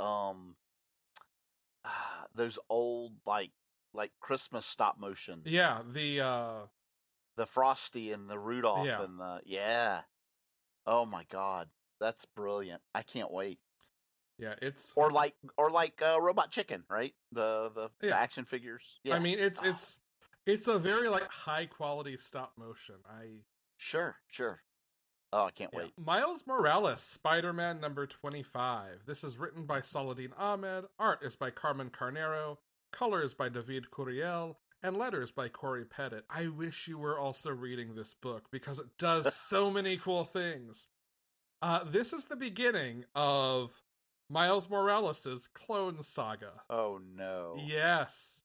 like Christmas stop motion. Yeah, The Frosty and the Rudolph yeah. and the yeah. Oh my God, that's brilliant! I can't wait. Yeah, it's Or like Robot Chicken, right? The action figures. Yeah. I mean, it's a very like high quality stop motion. Sure. Oh, I can't wait. Miles Morales, Spider-Man number 25. This is written by Saladin Ahmed, art is by Carmen Carnero, colors by David Curiel, and letters by Corey Pettit. I wish you were also reading this book because it does so many cool things. This is the beginning of Miles Morales' Clone Saga. Oh no. Yes.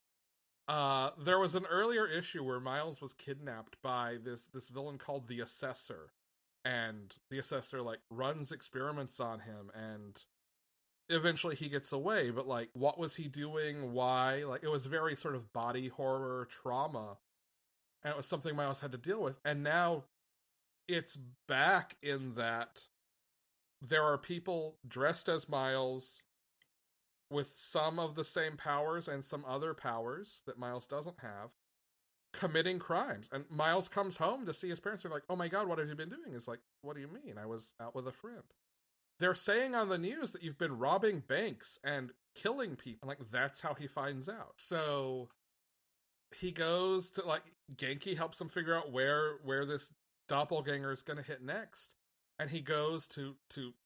There was an earlier issue where Miles was kidnapped by this villain called the Assessor, and the Assessor like runs experiments on him, and eventually he gets away. But like, what was he doing? Why? Like, it was very sort of body horror trauma, and it was something Miles had to deal with. And now it's back in that there are people dressed as Miles with some of the same powers and some other powers that Miles doesn't have, committing crimes. And Miles comes home to see his parents. They're like, oh my God, what have you been doing? It's like, what do you mean? I was out with a friend. They're saying on the news that you've been robbing banks and killing people. Like, that's how he finds out. So he goes to, like, Genki helps him figure out where this doppelganger is going to hit next. And he goes to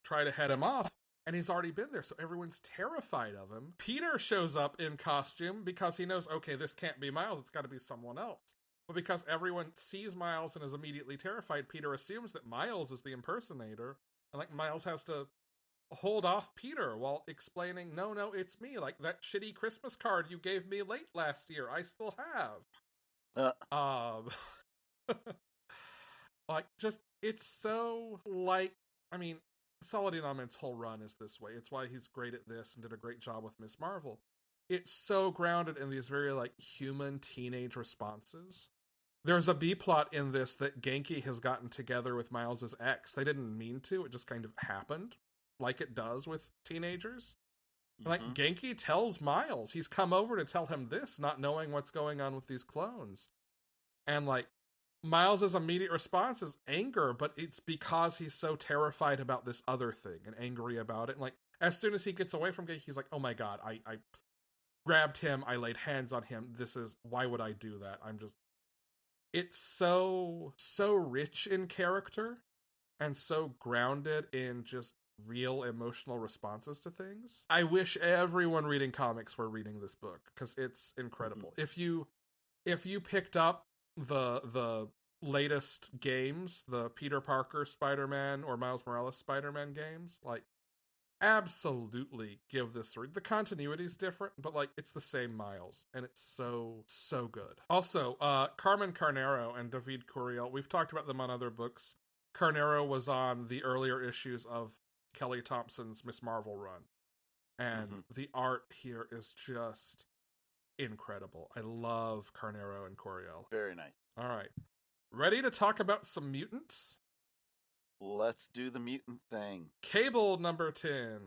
try to head him off. And he's already been there, so everyone's terrified of him. Peter shows up in costume because he knows, okay, this can't be Miles, it's got to be someone else. But because everyone sees Miles and is immediately terrified, Peter assumes that Miles is the impersonator. And, like, Miles has to hold off Peter while explaining, no, it's me. Like, that shitty Christmas card you gave me late last year, I still have. Like, just, it's so, like, I mean, Saladin Ahmed's whole run is this way. It's why he's great at this and did a great job with Miss Marvel. It's so grounded in these very, like, human teenage responses. There's a B-plot in this that Genki has gotten together with Miles' ex. They didn't mean to. It just kind of happened, like it does with teenagers. Mm-hmm. Like, Genki tells Miles. He's come over to tell him this, not knowing what's going on with these clones. And, like, Miles' immediate response is anger, but it's because he's so terrified about this other thing and angry about it. And, like, as soon as he gets away from Genki, he's like, oh my God, I grabbed him, I laid hands on him. Why would I do that? It's so rich in character and so grounded in just real emotional responses to things. I wish everyone reading comics were reading this book because it's incredible. Mm-hmm. If you picked up the latest games, the Peter Parker Spider-Man or Miles Morales Spider-Man games, like, absolutely give this a read. The continuity's different, but, like, it's the same Miles, and it's so good. Also, Carmen Carnero and David Curiel, we've talked about them on other books. Carnero was on the earlier issues of Kelly Thompson's Miss Marvel run, and the art here is just incredible. I love Carnero and Curiel. Very nice. All right. Ready to talk about some mutants? Let's do the mutant thing. Cable number 10.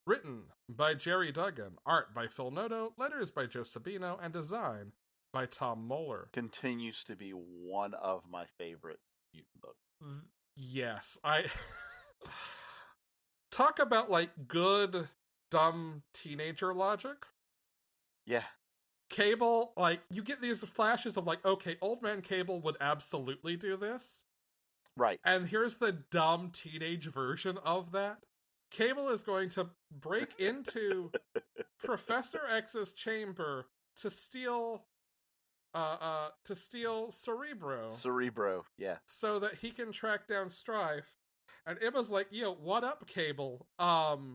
Written by Jerry Duggan. Art by Phil Noto. Letters by Joe Sabino. And design by Tom Moeller. Continues to be one of my favorite mutant books. Yes. Talk about, like, good, dumb teenager logic. Yeah. Cable, like, you get these flashes of, like, okay, Old Man Cable would absolutely do this. Right. And here's the dumb teenage version of that. Cable is going to break into Professor X's chamber to steal Cerebro Cerebro. Yeah. so that he can track down Strife. And Emma's like, yo, what up, Cable? Why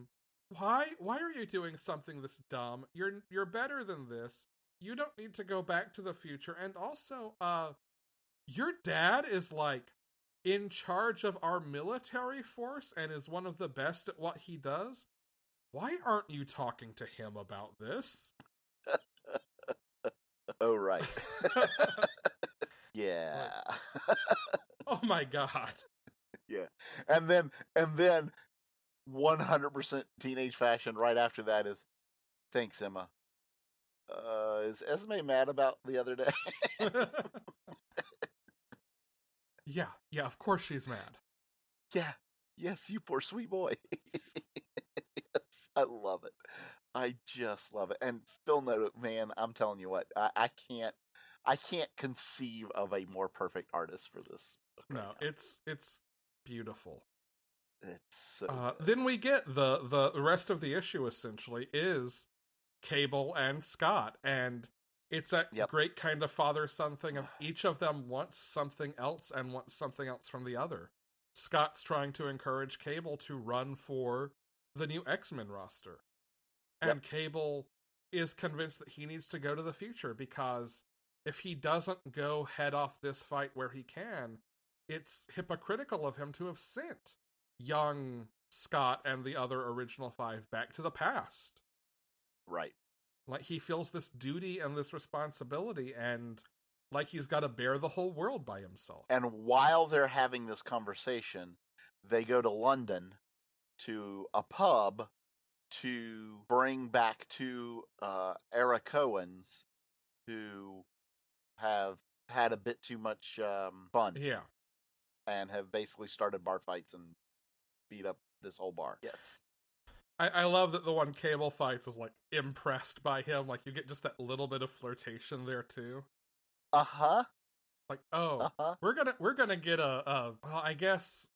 are you doing something this dumb? You're better than this. You don't need to go back to the future. And also, your dad is like in charge of our military force and is one of the best at what he does. Why aren't you talking to him about this? Oh, right. Yeah. Like, oh my god. Yeah. And then 100% teenage fashion right after that is, thanks, Emma. Is Esme mad about the other day? Yeah, of course she's mad. Yeah. Yes, you poor sweet boy. Yes, I love it. I just love it. And Phil Noto, man, I'm telling you what, I can't conceive of a more perfect artist for this book right No, now. it's beautiful. It's so good. Then we get the rest of the issue essentially is Cable and Scott, and it's that Yep. great kind of father-son thing of each of them wants something else and wants something else from the other. Scott's trying to encourage Cable to run for the new X-Men roster. And Yep. Cable is convinced that he needs to go to the future because if he doesn't go head off this fight where he can, it's hypocritical of him to have sent young Scott and the other original five back to the past. Right. Like, he feels this duty and this responsibility, and like he's got to bear the whole world by himself. And while they're having this conversation, they go to London to a pub to bring back two Era Cohens who have had a bit too much fun Yeah. and have basically started bar fights and beat up this whole bar. Yes. I love that the one Cable fights is like impressed by him. Like, you get just that little bit of flirtation there too. Uh-huh. Like, oh, Uh-huh. we're gonna get well, I guess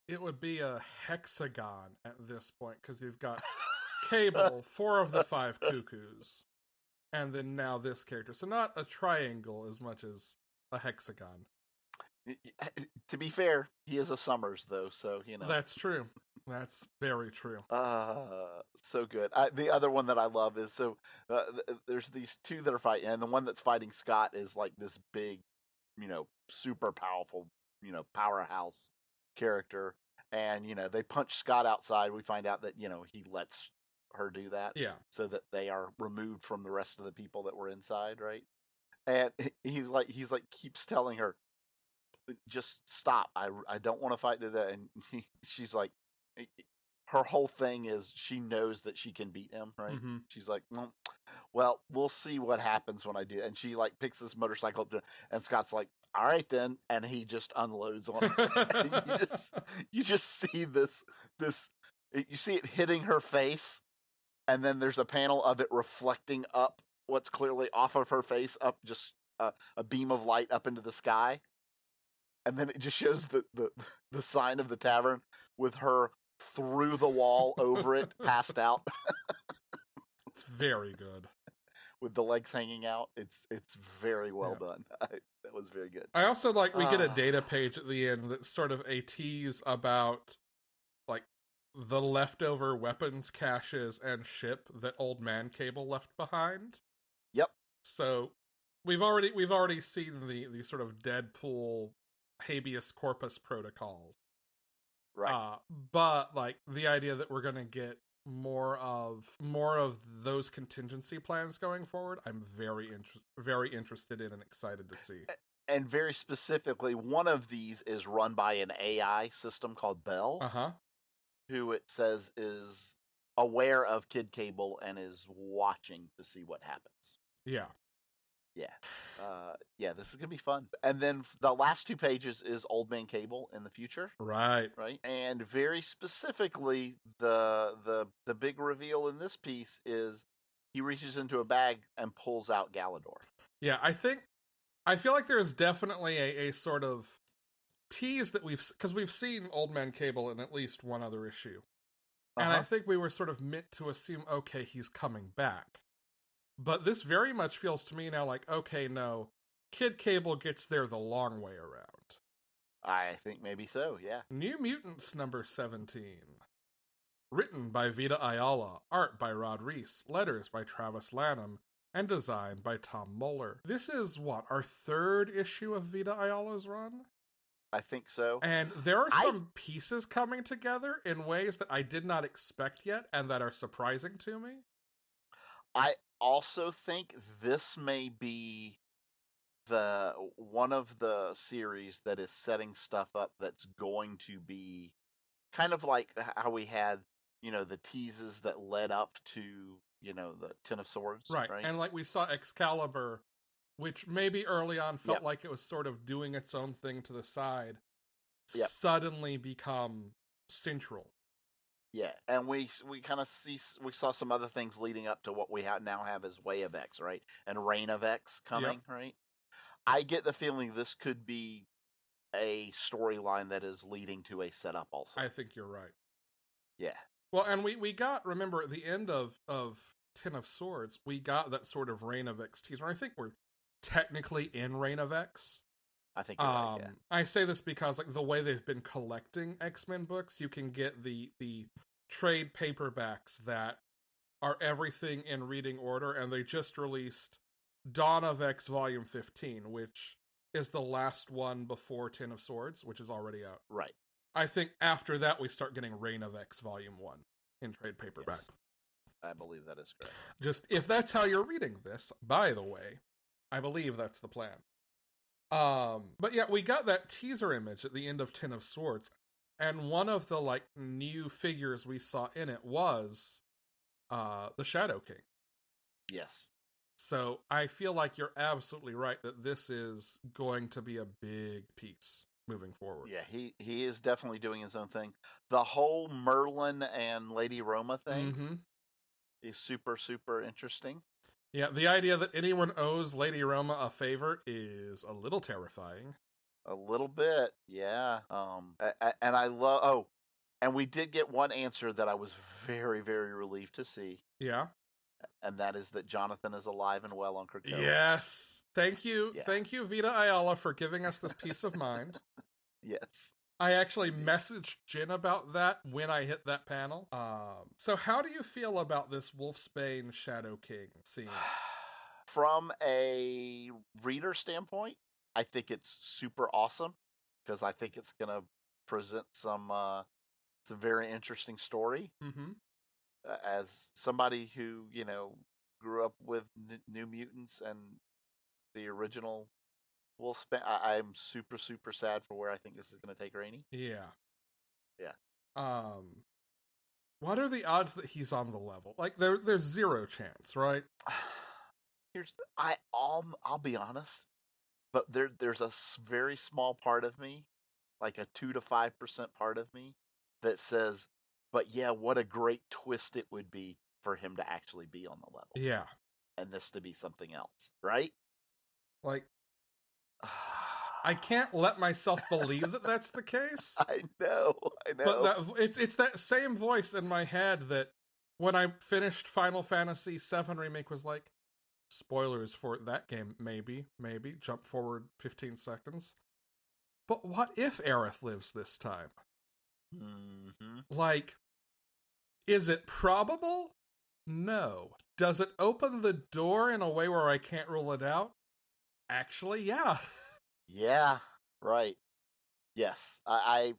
it would be a hexagon at this point because you've got Cable, 4 of the 5 cuckoos, and then now this character. So not a triangle as much as a hexagon. To be fair, he is a Summers though, so you know. That's true. That's very true. So good. The other one that I love is there's these two that are fighting, and the one that's fighting Scott is like this big, super powerful, powerhouse character, and they punch Scott outside. We find out that he lets her do that, Yeah. so that they are removed from the rest of the people that were inside, right? And he's like keeps telling her, just stop. I don't want to fight today. And she's like, her whole thing is she knows that she can beat him, right? Mm-hmm. She's like, well, we'll see what happens when I do. And she like picks this motorcycle up and Scott's like, all right then, and he just unloads on her. you just see this you see it hitting her face, and then there's a panel of it reflecting up what's clearly off of her face, up just a beam of light up into the sky. And then it just shows the sign of the tavern with her through the wall over it, passed out. It's very good. With the legs hanging out. It's very well done. That was very good. I also like we get a data page at the end that's sort of a tease about like the leftover weapons caches and ship that Old Man Cable left behind. Yep. So we've already seen the sort of Deadpool habeas corpus protocols. Right. But like the idea that we're gonna get more of those contingency plans going forward, I'm very interested in and excited to see. And very specifically, one of these is run by an AI system called Bell, who it says is aware of Kid Cable and is watching to see what happens. Yeah. Yeah, this is gonna be fun. And then the last 2 pages is Old Man Cable in the future. Right. And very specifically, the big reveal in this piece is he reaches into a bag and pulls out Galador. Yeah, I feel like there's definitely a sort of tease that because we've seen Old Man Cable in at least one other issue. And I think we were sort of meant to assume, okay, he's coming back. But this very much feels to me now like, okay, no, Kid Cable gets there the long way around. I think maybe so, yeah. New Mutants number 17. Written by Vita Ayala, art by Rod Reese, letters by Travis Lanham, and designed by Tom Moeller. This is, what, our third issue of Vita Ayala's run? I think so. And there are some pieces coming together in ways that I did not expect yet and that are surprising to me. I also think this may be one of the series that is setting stuff up that's going to be kind of like how we had, the teases that led up to, the Ten of Swords. Right. And like we saw Excalibur, which maybe early on felt like it was sort of doing its own thing to the side, suddenly become central. Yeah, and we kind of saw some other things leading up to what we now have as Way of X, right? And Reign of X coming, right? I get the feeling this could be a storyline that is leading to a setup also. I think you're right. Yeah. Well, and we got, remember, at the end of Ten of Swords, we got that sort of Reign of X teaser. I think we're technically in Reign of X. I think you're right, yeah. I say this because, like, the way they've been collecting X-Men books, you can get the trade paperbacks that are everything in reading order, and they just released Dawn of X Volume 15, which is the last one before Ten of Swords, which is already out. Right. I think after that we start getting Reign of X Volume 1 in trade paperback. Yes. I believe that is correct. Just, if that's how you're reading this, by the way, I believe that's the plan. But yeah, we got that teaser image at the end of Ten of Swords, and one of the, like, new figures we saw in it was the Shadow King. Yes. So I feel like you're absolutely right that this is going to be a big piece moving forward. Yeah, he is definitely doing his own thing. The whole Merlin and Lady Roma thing is super, super interesting. Yeah, the idea that anyone owes Lady Roma a favor is a little terrifying. A little bit, yeah. And I love. And we did get one answer that I was very, very relieved to see. Yeah. And that is that Jonathan is alive and well on Krakoa. Yes. Thank you. Yeah. Thank you, Vita Ayala, for giving us this peace of mind. Yes. I actually messaged Jen about that when I hit that panel. So how do you feel about this Wolfsbane Shadow King scene? From a reader standpoint, I think it's super awesome because I think it's going to present some very interesting story. Mm-hmm. As somebody who, grew up with New Mutants and the original Wolfsbane, I'm super, super sad for where I think this is going to take Rainey. Yeah. Yeah. What are the odds that he's on the level? Like, there's zero chance, right? I'll be honest, but there's a very small part of me, like a 2 to 5% part of me, that says, but yeah, what a great twist it would be for him to actually be on the level. Yeah. And this to be something else, right? Like, I can't let myself believe that that's the case. I know. But it's that same voice in my head that when I finished Final Fantasy VII Remake was like, spoilers for that game, maybe, jump forward 15 seconds. But what if Aerith lives this time? Mm-hmm. Like, is it probable? No. Does it open the door in a way where I can't rule it out? Actually, yeah. Yeah, right. Yes. I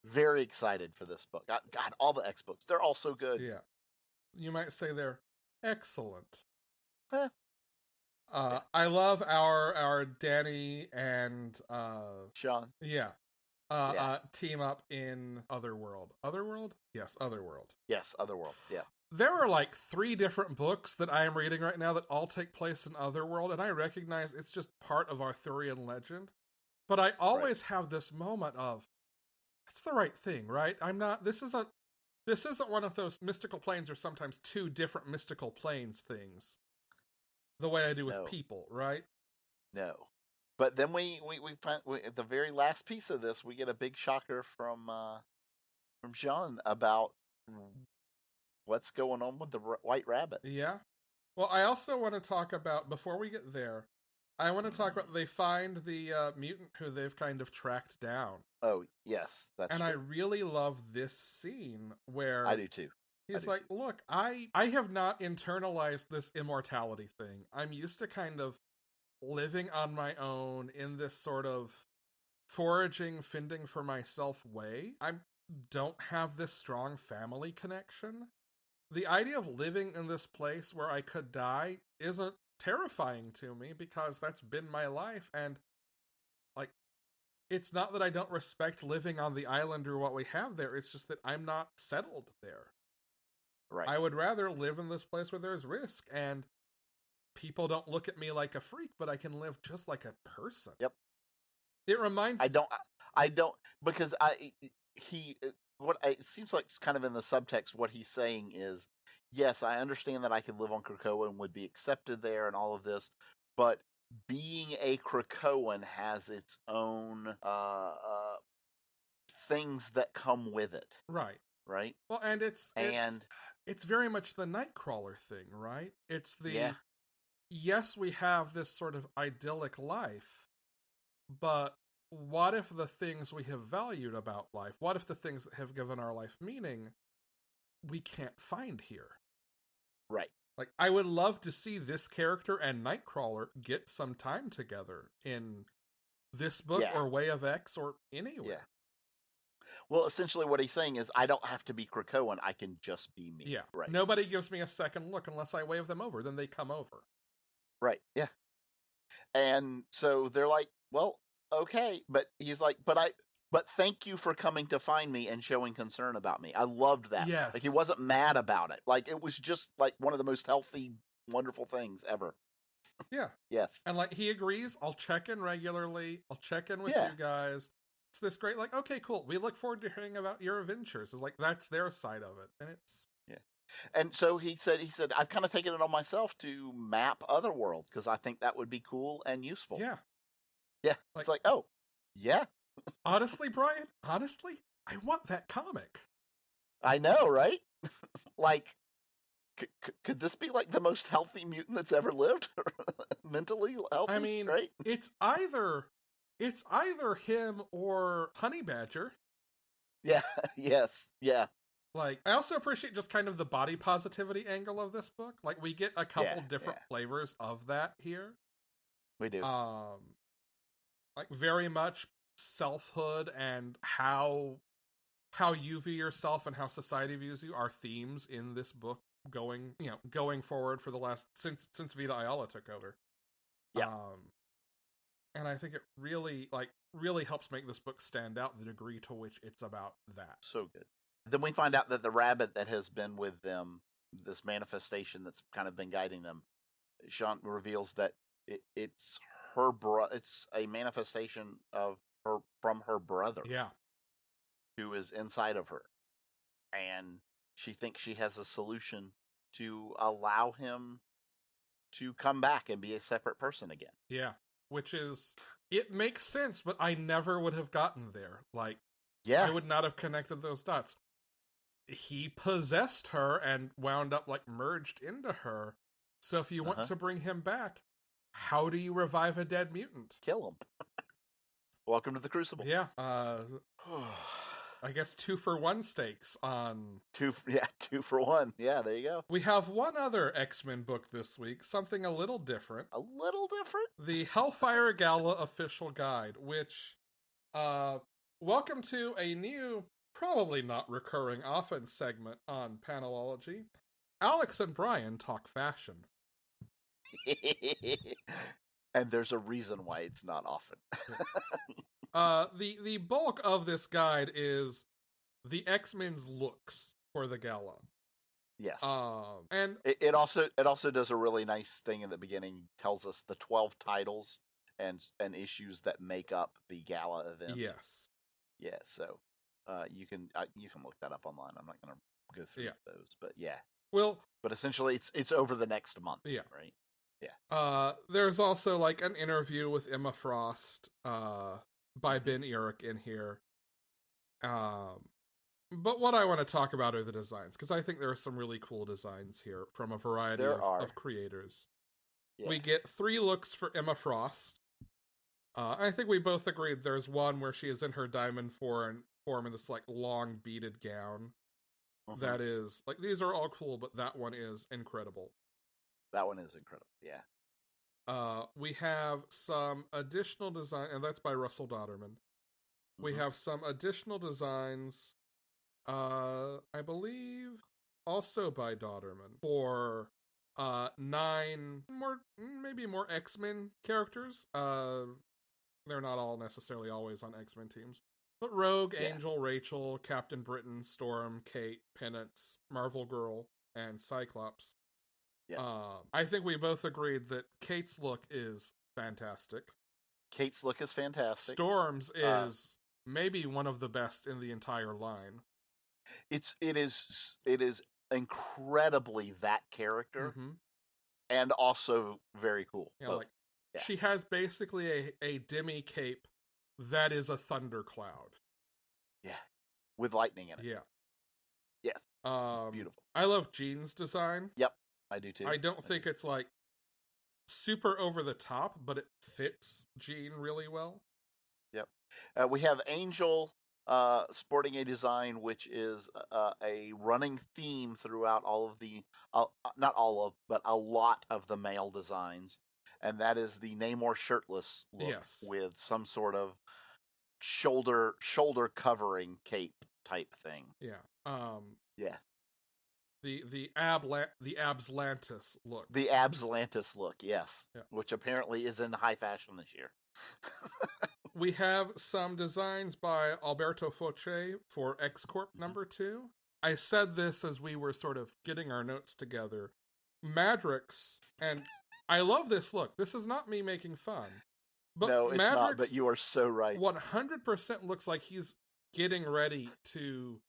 very excited for this book. God, all the X books, they're all so good. Yeah. You might say they're excellent. Yeah. I love our Danny and Sean. Yeah. Team up in Otherworld. Otherworld? Yes, Otherworld. Yes, Otherworld. Yeah. There are like 3 different books that I am reading right now that all take place in Otherworld, and I recognize it's just part of Arthurian legend. But I always have this moment of, that's the right thing, right? This isn't This isn't one of those mystical planes are sometimes two different mystical planes things. The way I do with No, people, right? no. But then at the very last piece of this, we get a big shocker from Jean about what's going on with the White Rabbit. Yeah. Well, I also want to talk about, before we get there, I want to talk about they find the mutant who they've kind of tracked down. Oh, yes, that's And true. I really love this scene where I do too. he's like, look, I have not internalized this immortality thing. I'm used to kind of living on my own in this sort of foraging, fending for myself way. I don't have this strong family connection. The idea of living in this place where I could die isn't terrifying to me because that's been my life. And, like, it's not that I don't respect living on the island or what we have there. It's just that I'm not settled there. Right. I would rather live in this place where there's risk and people don't look at me like a freak, but I can live just like a person. Yep. It reminds I don't because it seems like it's kind of in the subtext what he's saying is, yes, I understand that I can live on Krakoa and would be accepted there and all of this, but being a Krakoan has its own things that come with it. right. Right? Well, and it's very much the Nightcrawler thing, right? It's the yes, we have this sort of idyllic life, but what if the things we have valued about life, what if the things that have given our life meaning, we can't find here? Right. Like, I would love to see this character and Nightcrawler get some time together in this book or Way of X or anywhere. Yeah. Well, essentially what he's saying is I don't have to be Krakoan, I can just be me. Yeah. Right. Nobody gives me a second look unless I wave them over, then they come over. Right. Yeah. And so they're like, well, okay, but he's like, but thank you for coming to find me and showing concern about me. I loved that. Yes. Like he wasn't mad about it. Like it was just like one of the most healthy, wonderful things ever. Yeah. Yes. And like he agrees, I'll check in regularly. I'll check in with you guys. It's this great, like, okay, cool. We look forward to hearing about your adventures. It's like that's their side of it. And it's and so he said I've kind of taken it on myself to map Otherworld because I think that would be cool and useful. Yeah. Yeah. It's like, oh, yeah. Honestly, Brian, I want that comic. I know, right? Like, could this be like the most healthy mutant that's ever lived? Mentally healthy? I mean, right? It's either him or Honey Badger. Yeah. Yes. Yeah. Like, I also appreciate just kind of the body positivity angle of this book. Like, we get a couple different flavors of that here. We do. Like, very much selfhood and how you view yourself and how society views you are themes in this book going forward for the last since Vita Ayala took over. Yeah. And I think it really helps make this book stand out the degree to which it's about that. So good. Then we find out that the rabbit that has been with them, this manifestation that's kind of been guiding them, Sean reveals that it's her it's a manifestation of her from her brother. Yeah. Who is inside of her. And she thinks she has a solution to allow him to come back and be a separate person again. Yeah. Which is, it makes sense, but I never would have gotten there. Like, I would not have connected those dots. He possessed her and wound up, like, merged into her. So if you want to bring him back, how do you revive a dead mutant? Kill him. Welcome to the Crucible. Yeah. I guess 2-for-1 stakes on... 2 for 1. Yeah, there you go. We have one other X-Men book this week, something a little different. A little different? The Hellfire Gala Official Guide, which, welcome to a new, probably not recurring often segment on Panelology. Alex and Brian talk fashion. And there's a reason why it's not often. The bulk of this guide is the X-Men's looks for the gala. Yes. And it also does a really nice thing in the beginning. Tells us the 12 titles and issues that make up the gala event. Yes. Yeah. So you can look that up online. I'm not going to go through Yeah. those. But yeah, Well, but essentially it's over the next month. Yeah. Right. Yeah. There's also like an interview with Emma Frost by Ben Urich in here. But what I want to talk about are the designs, because I think there are some really cool designs here from a variety There are. of creators. Yeah. We get 3 looks for Emma Frost. I think we both agreed there's one where she is in her diamond form in this like long beaded gown. That is like, these are all cool, but that one is incredible. That one is incredible. Yeah. We have some additional design, and that's by Russell Dodderman. We have some additional designs, I believe, also by Dodderman, for 9 more, maybe more X-Men characters. They're not all necessarily always on X-Men teams. But Rogue, Angel, Rachel, Captain Britain, Storm, Kate, Penance, Marvel Girl, and Cyclops. Yes. I think we both agreed that Kate's look is fantastic. Kate's look is fantastic. Storm's is maybe one of the best in the entire line. It is incredibly that character, and also very cool. Yeah, she has basically a demi cape that is a thundercloud. Yeah, with lightning in it. Yeah. Yes. It's beautiful. I love Jean's design. Yep, I do too. I don't think it's like super over the top, but it fits Jean really well. Yep. We have Angel sporting a design which is a running theme throughout all of the, not all of, but a lot of the male designs, and that is the Namor shirtless look with some sort of shoulder covering cape type thing. Yeah. Yeah. The Abslantis look. The Abslantis look, yes. Yeah. Which apparently is in high fashion this year. We have some designs by Alberto Foce for X-Corp number 2. I said this as we were sort of getting our notes together. Madrix, and I love this look. This is not me making fun. But no, it's Madrix not, but you are so right. 100% looks like he's getting ready to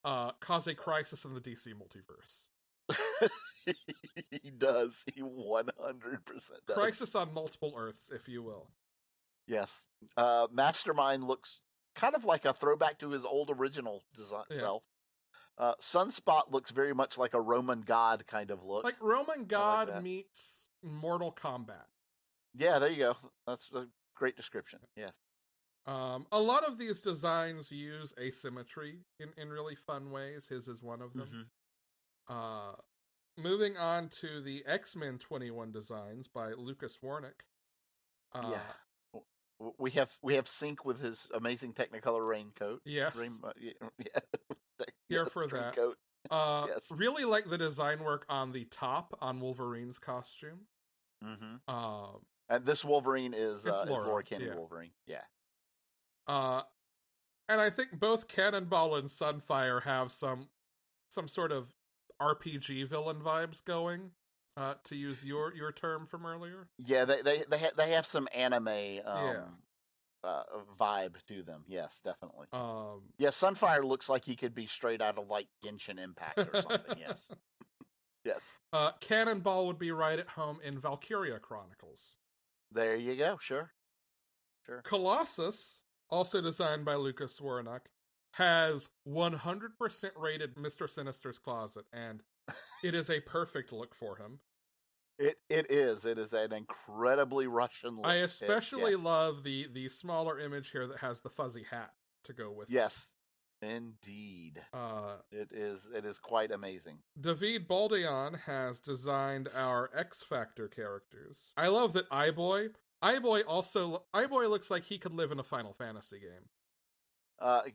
cause a crisis in the DC multiverse. He does. He 100% does. Crisis on multiple Earths, if you will. Yes. Mastermind looks kind of like a throwback to his old original self. Sunspot looks very much like a Roman god kind of look. Like Roman god meets Mortal Kombat. Yeah, there you go. That's a great description. Yes. A lot of these designs use asymmetry in really fun ways. His is one of them. Moving on to the X-Men 21 designs by Lucas Warnick. We have Sync with his amazing Technicolor raincoat. Yes. Here for that. Raincoat. Yes. Really like the design work on the top on Wolverine's costume. And this Wolverine is Laura Kinney Wolverine. Yeah. And I think both Cannonball and Sunfire have some sort of RPG villain vibes going. To use your term from earlier. Yeah, they have some anime vibe to them. Yes, definitely. Yeah, Sunfire looks like he could be straight out of like Genshin Impact or something. Yes. Yes. Cannonball would be right at home in Valkyria Chronicles. There you go. Sure. Colossus, also designed by Lucas Warnock, has 100% rated Mr. Sinister's closet, and it is a perfect look for him. It is. It is an incredibly Russian look. I especially love the smaller image here that has the fuzzy hat to go with it. Yes, indeed. It is quite amazing. David Baldeon has designed our X Factor characters. I love that Eye-Boy looks like he could live in a Final Fantasy game. I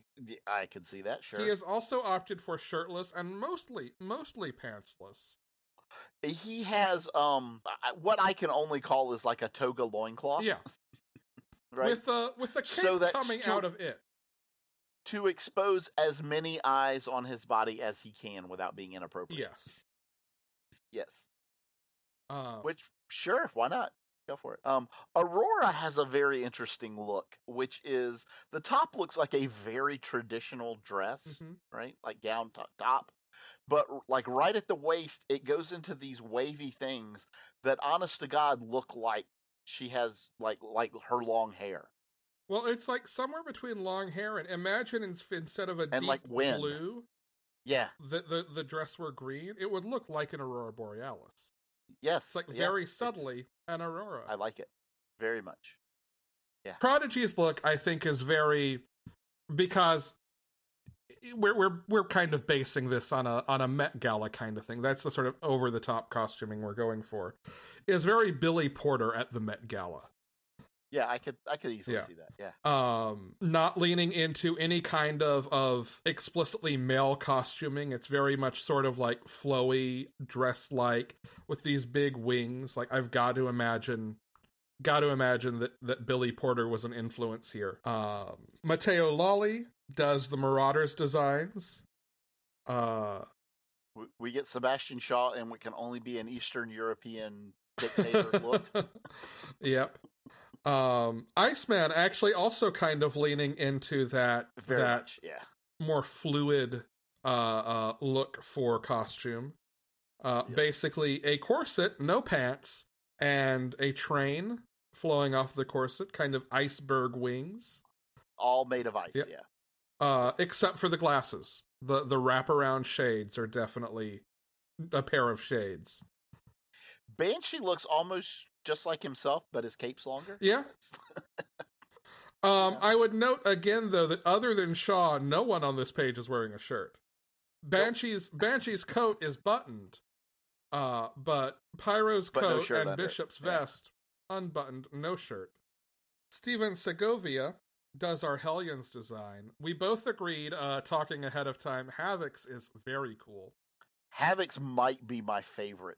can see that, sure. He has also opted for shirtless and mostly pantsless. He has what I can only call is like a toga loincloth. Yeah. Right? With a cape coming out of it. To expose as many eyes on his body as he can without being inappropriate. Yes. Which, sure, why not? Go for it. Aurora has a very interesting look, which is the top looks like a very traditional dress, right? Like gown top. but like right at the waist, it goes into these wavy things that, honest to God, look like she has like her long hair Well, it's like somewhere between long hair and imagine instead of a and like deep wind. blue, Yeah. the dress were green. It would look like an aurora borealis. Yes. It's like Yeah, very subtly an aurora. I like it very much. Yeah. Prodigy's look, I think, is very, because we're kind of basing this on a Met Gala kind of thing. That's the sort of over the top costuming we're going for. Is very Billy Porter at the Met Gala. Yeah, I could easily see that. Yeah. Not leaning into any kind of explicitly male costuming. It's very much sort of like flowy, dress like, with these big wings. Like, I've got to imagine that Billy Porter was an influence here. Matteo Lolli does the Marauders designs. We get Sebastian Shaw, and it can only be an Eastern European dictator look. Yep. Iceman actually also kind of leaning into that Very much, yeah. more fluid look for costume. Yep. Basically a corset, no pants, and a train flowing off the corset, kind of iceberg wings. All made of ice, Yep. yeah. Except for the glasses. The wraparound shades are definitely a pair of shades. Banshee looks almost just like himself, but his cape's longer. Yeah. I would note again, though, that other than Shaw, no one on this page is wearing a shirt. Banshee's coat is buttoned, but Pyro's coat no and under. Bishop's vest unbuttoned, no shirt. Steven Segovia does our Hellions design. We both agreed, talking ahead of time, Havoc's is very cool. Havoc's might be my favorite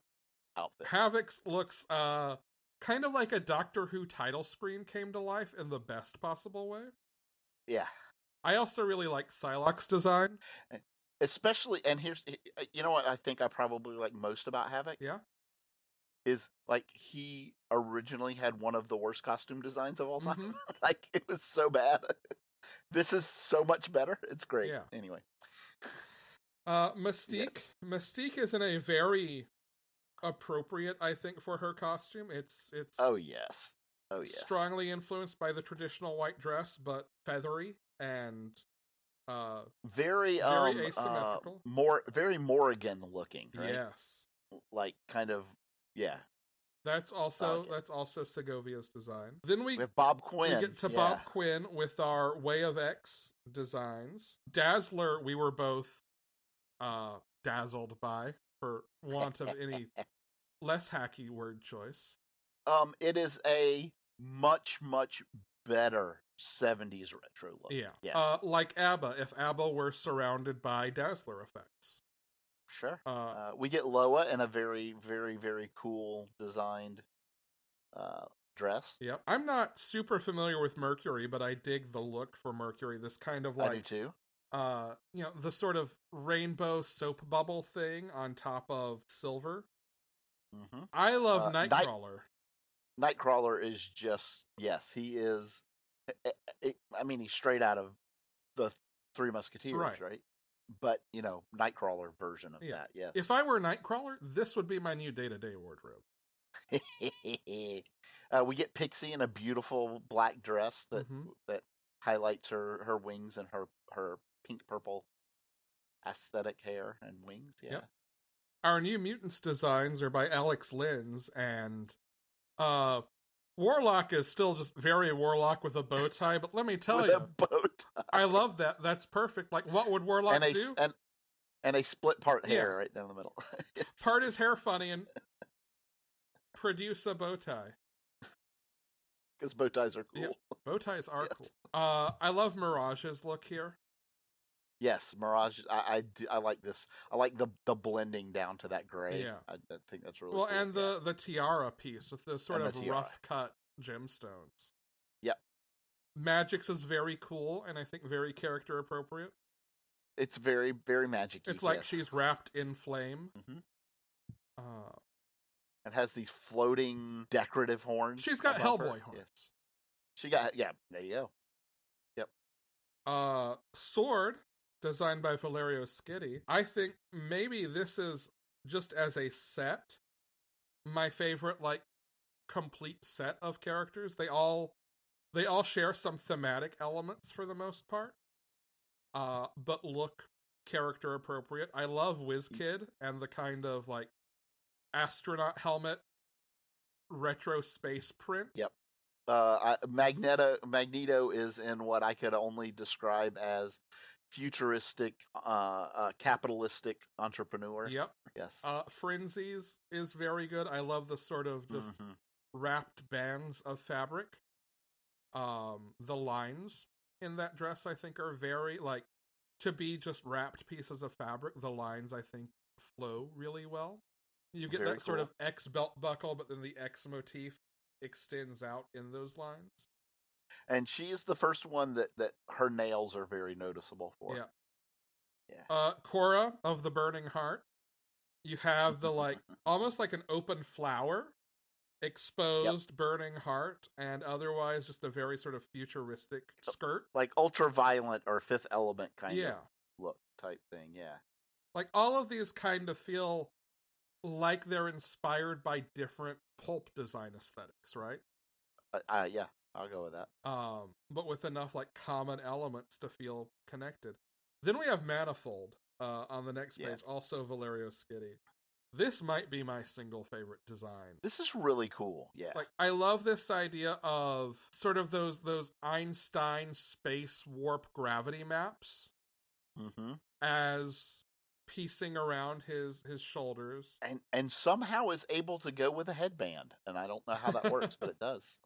outfit. Havoc's looks kind of like a Doctor Who title screen came to life in the best possible way. Yeah. I also really like Psylocke's design. Especially, and here's, you know what I think I probably like most about Havoc? Yeah. Is like he originally had one of the worst costume designs of all time. Mm-hmm. Like, it was so bad. This is so much better. It's great. Yeah. Anyway. Mystique. Yes. Mystique is in a very appropriate, I think, for her costume. It's Oh yes. Oh yes. strongly influenced by the traditional white dress, but feathery and very asymmetrical. Very Morrigan looking, right? Yes. Like, kind of, yeah. That's also Segovia's design. Then we have Bob Quinn. We get to Bob Quinn with our Way of X designs. Dazzler, we were both dazzled by, for want of any less hacky word choice. It is a much, much better 70s retro look. Yeah. Yes. Like ABBA, if ABBA were surrounded by Dazzler effects. Sure. We get Loa in a very, very, very cool designed dress. Yep. I'm not super familiar with Mercury, but I dig the look for Mercury. This kind of like, I do too. The sort of rainbow soap bubble thing on top of silver. Mm-hmm. I love Nightcrawler. Nightcrawler is just, yes, he is. I mean, he's straight out of the Three Musketeers, right? But, Nightcrawler version of that, yes. If I were Nightcrawler, this would be my new day-to-day wardrobe. We get Pixie in a beautiful black dress that highlights her wings and her pink-purple aesthetic hair and wings, yeah. Yep. Our New Mutants designs are by Alex Linz, and Warlock is still just very Warlock with a bow tie, but let me tell you, a bow tie. I love that. That's perfect. Like, what would Warlock do? And a split part hair right down the middle. Yes. Part his hair funny and produce a bow tie. Because bow ties are cool. Yeah, bow ties are cool. I love Mirage's look here. Yes, Mirage. I like this. I like the blending down to that gray. Yeah, I think that's really cool. And the tiara piece with the sort of rough cut gemstones. Yep. Magic's is very cool and I think very character appropriate. It's very, very magic-y. It's like she's wrapped in flame. Mm-hmm. It has these floating decorative horns. She's got Hellboy horns. Yes. She got, there you go. Yep. Sword designed by Valerio Schiti. I think maybe this is, just as a set, my favorite, like, complete set of characters. They all share some thematic elements for the most part, but look character appropriate. I love WizKid and the kind of, like, astronaut helmet retro space print. Yep. Magneto is in what I could only describe as futuristic, capitalistic entrepreneur. Yep. Yes. Frenzies is very good. I love the sort of just wrapped bands of fabric. The lines in that dress, I think, are very, like, to be just wrapped pieces of fabric, the lines, I think, flow really well. You get Very that sort cool. of X belt buckle, but then the X motif extends out in those lines. And she is the first one that her nails are very noticeable for. Yeah. Yeah. Cora of the Burning Heart. You have the, like, almost like an open flower, exposed burning heart, and otherwise just a very sort of futuristic skirt. Like ultraviolet or Fifth Element kind of look type thing. Yeah. Like, all of these kind of feel like they're inspired by different pulp design aesthetics, right? Yeah, I'll go with that. But with enough, like, common elements to feel connected. Then we have Manifold on the next page, also Valerio Schiti. This might be my single favorite design. This is really cool. Yeah. Like, I love this idea of sort of those Einstein space warp gravity maps as piecing around his shoulders. And somehow is able to go with a headband. And I don't know how that works, but it does.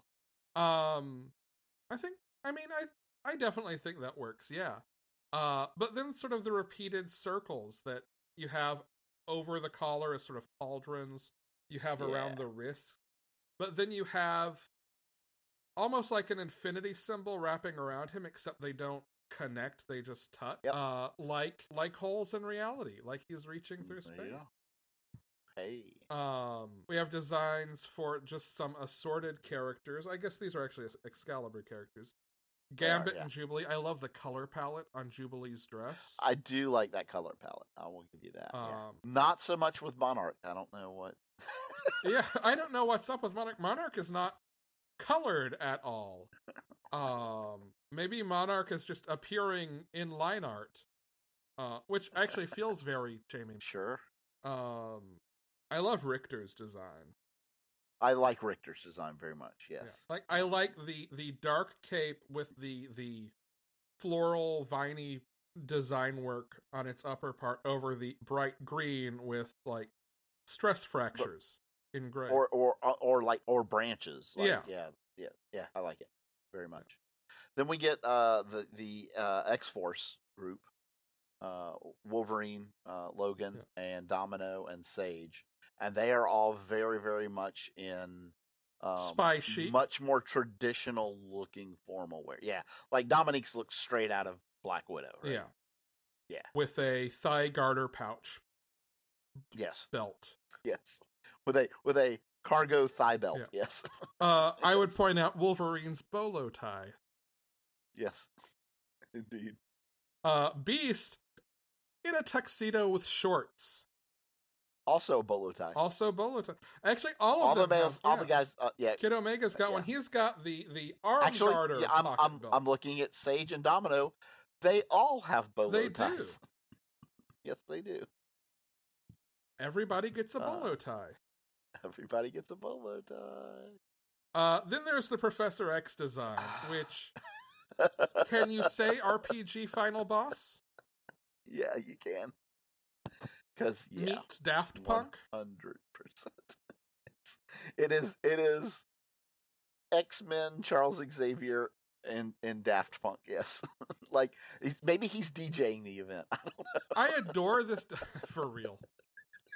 I definitely think that works, yeah. But then sort of the repeated circles that you have over the collar as sort of pauldrons, you have around the wrist, but then you have almost like an infinity symbol wrapping around him, except they don't connect, they just touch. Like holes in reality, like he's reaching through space. Hey. We have designs for just some assorted characters. I guess these are actually Excalibur characters. Gambit and Jubilee. I love the color palette on Jubilee's dress. I do like that color palette. I will give you that. Not so much with Monarch. I don't know what. Yeah, I don't know what's up with Monarch. Monarch is not colored at all. Maybe Monarch is just appearing in line art, which actually feels very Jamie. Sure. I love Richter's design. I like Richter's design very much. Yes. Yeah. Like, I like the dark cape with the floral viney design work on its upper part over the bright green with, like, stress fractures in gray. Or branches. Like, yeah. I like it very much. Then we get the X-Force group, Wolverine, Logan, and Domino and Sage. And they are all very, very much in spy chic, much more traditional looking formal wear. Yeah, like Dominique's looks straight out of Black Widow. Right? Yeah. With a thigh garter pouch. Yes. Belt. Yes. With a cargo thigh belt. Yeah. Yes. I would point out Wolverine's bolo tie. Yes. Indeed. Beast in a tuxedo with shorts. Also a bolo tie. Actually, all the guys. Kid Omega's got one. He's got the arm garter. I'm looking at Sage and Domino. They all have bolo ties. Do. Yes, they do. Everybody gets a bolo tie. Everybody gets a bolo tie. Then there's the Professor X design, which can you say RPG final boss? Yeah, you can. Because meets Daft Punk. 100%. It is X-Men, Charles Xavier, and Daft Punk. Yes, like maybe he's DJing the event. I don't know. I adore this for real.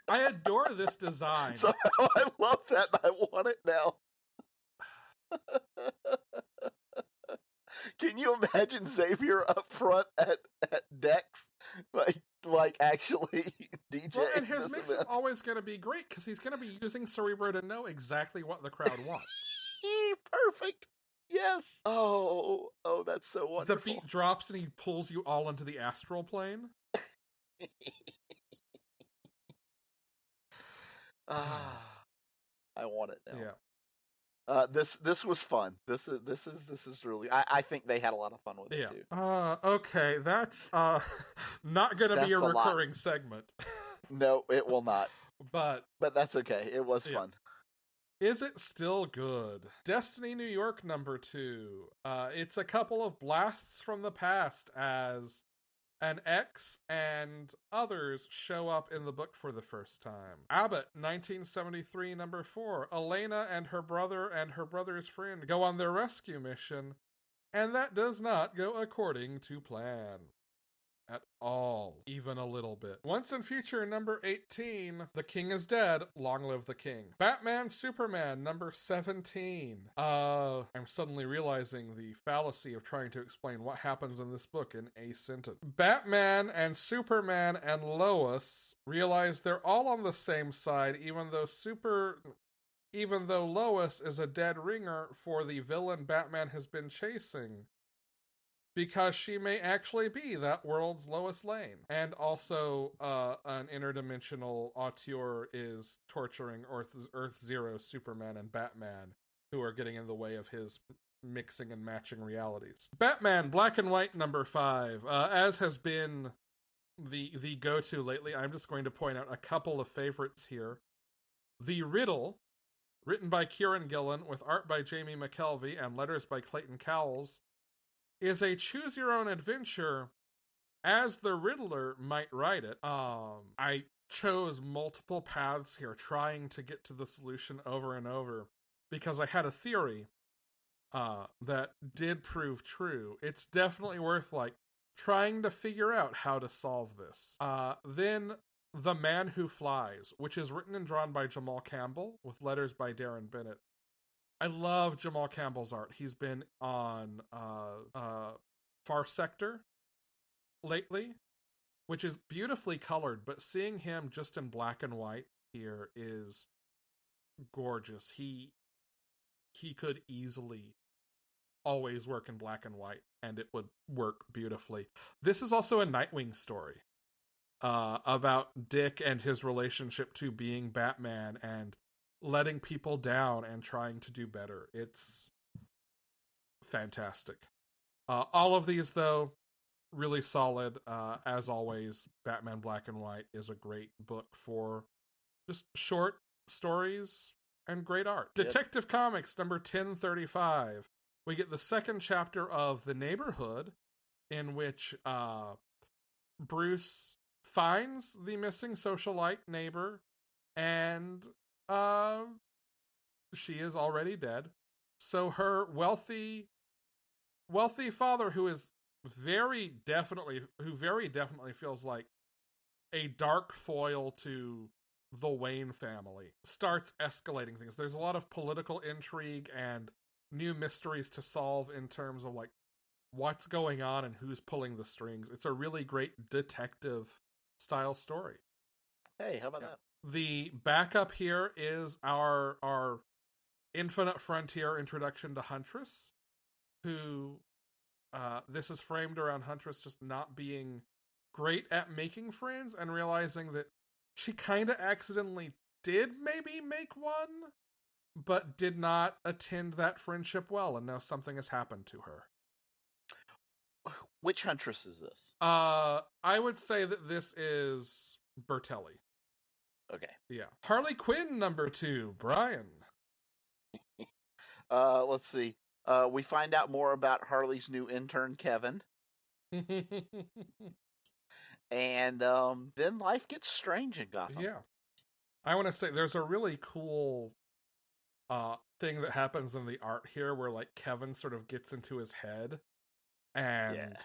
I adore this design. So I love that. And I want it now. Can you imagine Xavier up front at Dex, like actually DJing? Well, and his mix is always going to be great because he's going to be using Cerebro to know exactly what the crowd wants. Perfect. Yes. Oh, that's so The wonderful. beat drops and he pulls you all into the astral plane. Ah, I want it now. Yeah. This was fun. This is really. I think they had a lot of fun with it too. Okay, that's not gonna be a That's a lot. recurring segment. No, it will not. But But that's okay. It was yeah. fun. Is it still good? Destiny New York #2. It's a couple of blasts from the past as an X and others show up in the book for the first time. Abbott, 1973 #4. Elena and her brother's friend go on their rescue mission, and that does not go according to plan. At all, even a little bit. Once and Future #18, The King is Dead, Long Live the King. Batman Superman #17. I'm suddenly realizing the fallacy of trying to explain what happens in this book in a sentence. Batman and Superman and Lois realize they're all on the same side, even though Lois is a dead ringer for the villain Batman has been chasing, because she may actually be that world's Lois Lane. And also, an interdimensional auteur is torturing Earth Zero Superman and Batman, who are getting in the way of his mixing and matching realities. Batman Black and White #5. As has been the go-to lately, I'm just going to point out a couple of favorites here. The Riddle, written by Kieran Gillen, with art by Jamie McKelvey and letters by Clayton Cowles, is a choose-your-own-adventure as the Riddler might write it. I chose multiple paths here, trying to get to the solution over and over, because I had a theory that did prove true. It's definitely worth, trying to figure out how to solve this. Then The Man Who Flies, which is written and drawn by Jamal Campbell, with letters by Darren Bennett. I love Jamal Campbell's art. He's been on Far Sector lately, which is beautifully colored, but seeing him just in black and white here is gorgeous. He could easily always work in black and white, and it would work beautifully. This is also a Nightwing story about Dick and his relationship to being Batman and letting people down and trying to do better. It's fantastic. All of these, though, really solid. As always, Batman Black and White is a great book for just short stories and great art. Yep. Detective Comics #1035. We get the second chapter of The Neighborhood, in which Bruce finds the missing socialite neighbor, and she is already dead. So her wealthy father, who very definitely feels like a dark foil to the Wayne family, starts escalating things. There's a lot of political intrigue and new mysteries to solve in terms of what's going on and who's pulling the strings. It's a really great detective style story. Hey, how about that? The backup here is our Infinite Frontier introduction to Huntress, who this is framed around Huntress just not being great at making friends and realizing that she kind of accidentally did maybe make one, but did not attend that friendship well, and now something has happened to her. Which Huntress is this? I would say that this is Bertelli. Okay. Yeah. Harley Quinn #2, Brian. Let's see. We find out more about Harley's new intern, Kevin. And then life gets strange in Gotham. Yeah. I want to say there's a really cool thing that happens in the art here where Kevin sort of gets into his head, and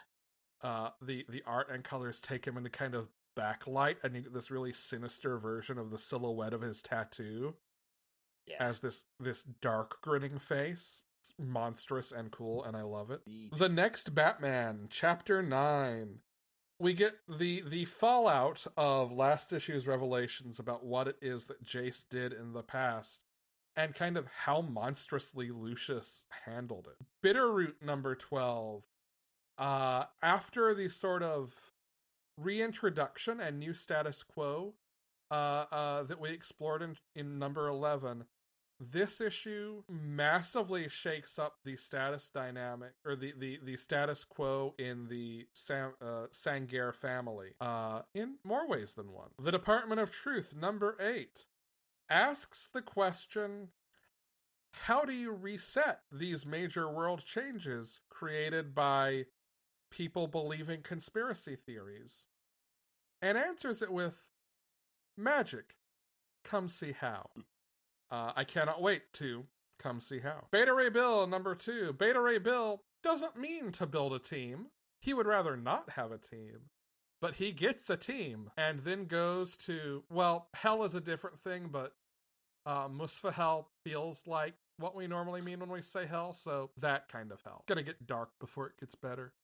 the art and colors take him into kind of backlight, and you get this really sinister version of the silhouette of his tattoo as this dark grinning face. It's monstrous and cool, and I love it. The next Batman, Chapter 9. We get the fallout of last issue's revelations about what it is that Jace did in the past and kind of how monstrously Lucius handled it. Bitterroot number 12. After the sort of reintroduction and new status quo that we explored in number 11, this issue massively shakes up the status dynamic, or the status quo in the Sangare family, in more ways than one. The Department of Truth, number 8, asks the question, how do you reset these major world changes created by people believing conspiracy theories? And answers it with, magic. Come see how. I cannot wait to come see how. Beta Ray Bill, number 2. Beta Ray Bill doesn't mean to build a team. He would rather not have a team. But he gets a team and then goes to, well, hell is a different thing, but Musfa Hell feels like what we normally mean when we say hell, so that kind of hell. Gonna get dark before it gets better.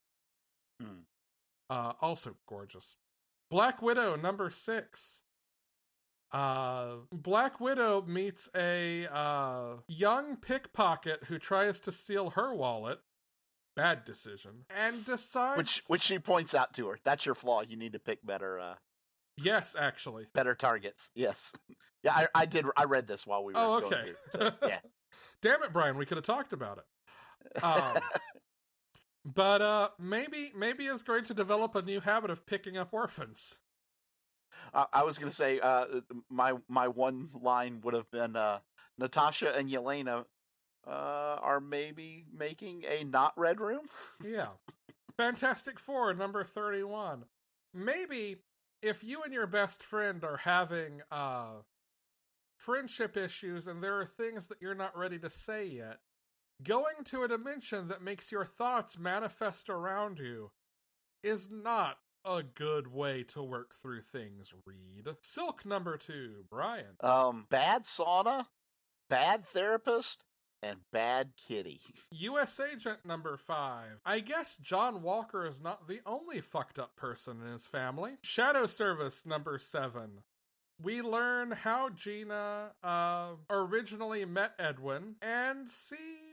Also gorgeous. Black Widow, number 6. Black Widow meets a young pickpocket who tries to steal her wallet. Bad decision. And decides... Which she points out to her. That's your flaw. You need to pick better... Yes, actually. Better targets. Yes. Yeah, I did. I read this while we were going okay. through. So, yeah. Damn it, Brian. We could have talked about it. But maybe is going to develop a new habit of picking up orphans. I was going to say, my one line would have been, Natasha and Yelena are maybe making a not Red Room? Yeah. Fantastic Four, number 31. Maybe if you and your best friend are having friendship issues and there are things that you're not ready to say yet, going to a dimension that makes your thoughts manifest around you is not a good way to work through things, Reed. Silk, number 2. Brian. Bad sauna, bad therapist, and bad kitty. U.S. Agent, number 5. I guess John Walker is not the only fucked up person in his family. Shadow Service, number 7. We learn how Gina originally met Edwin and see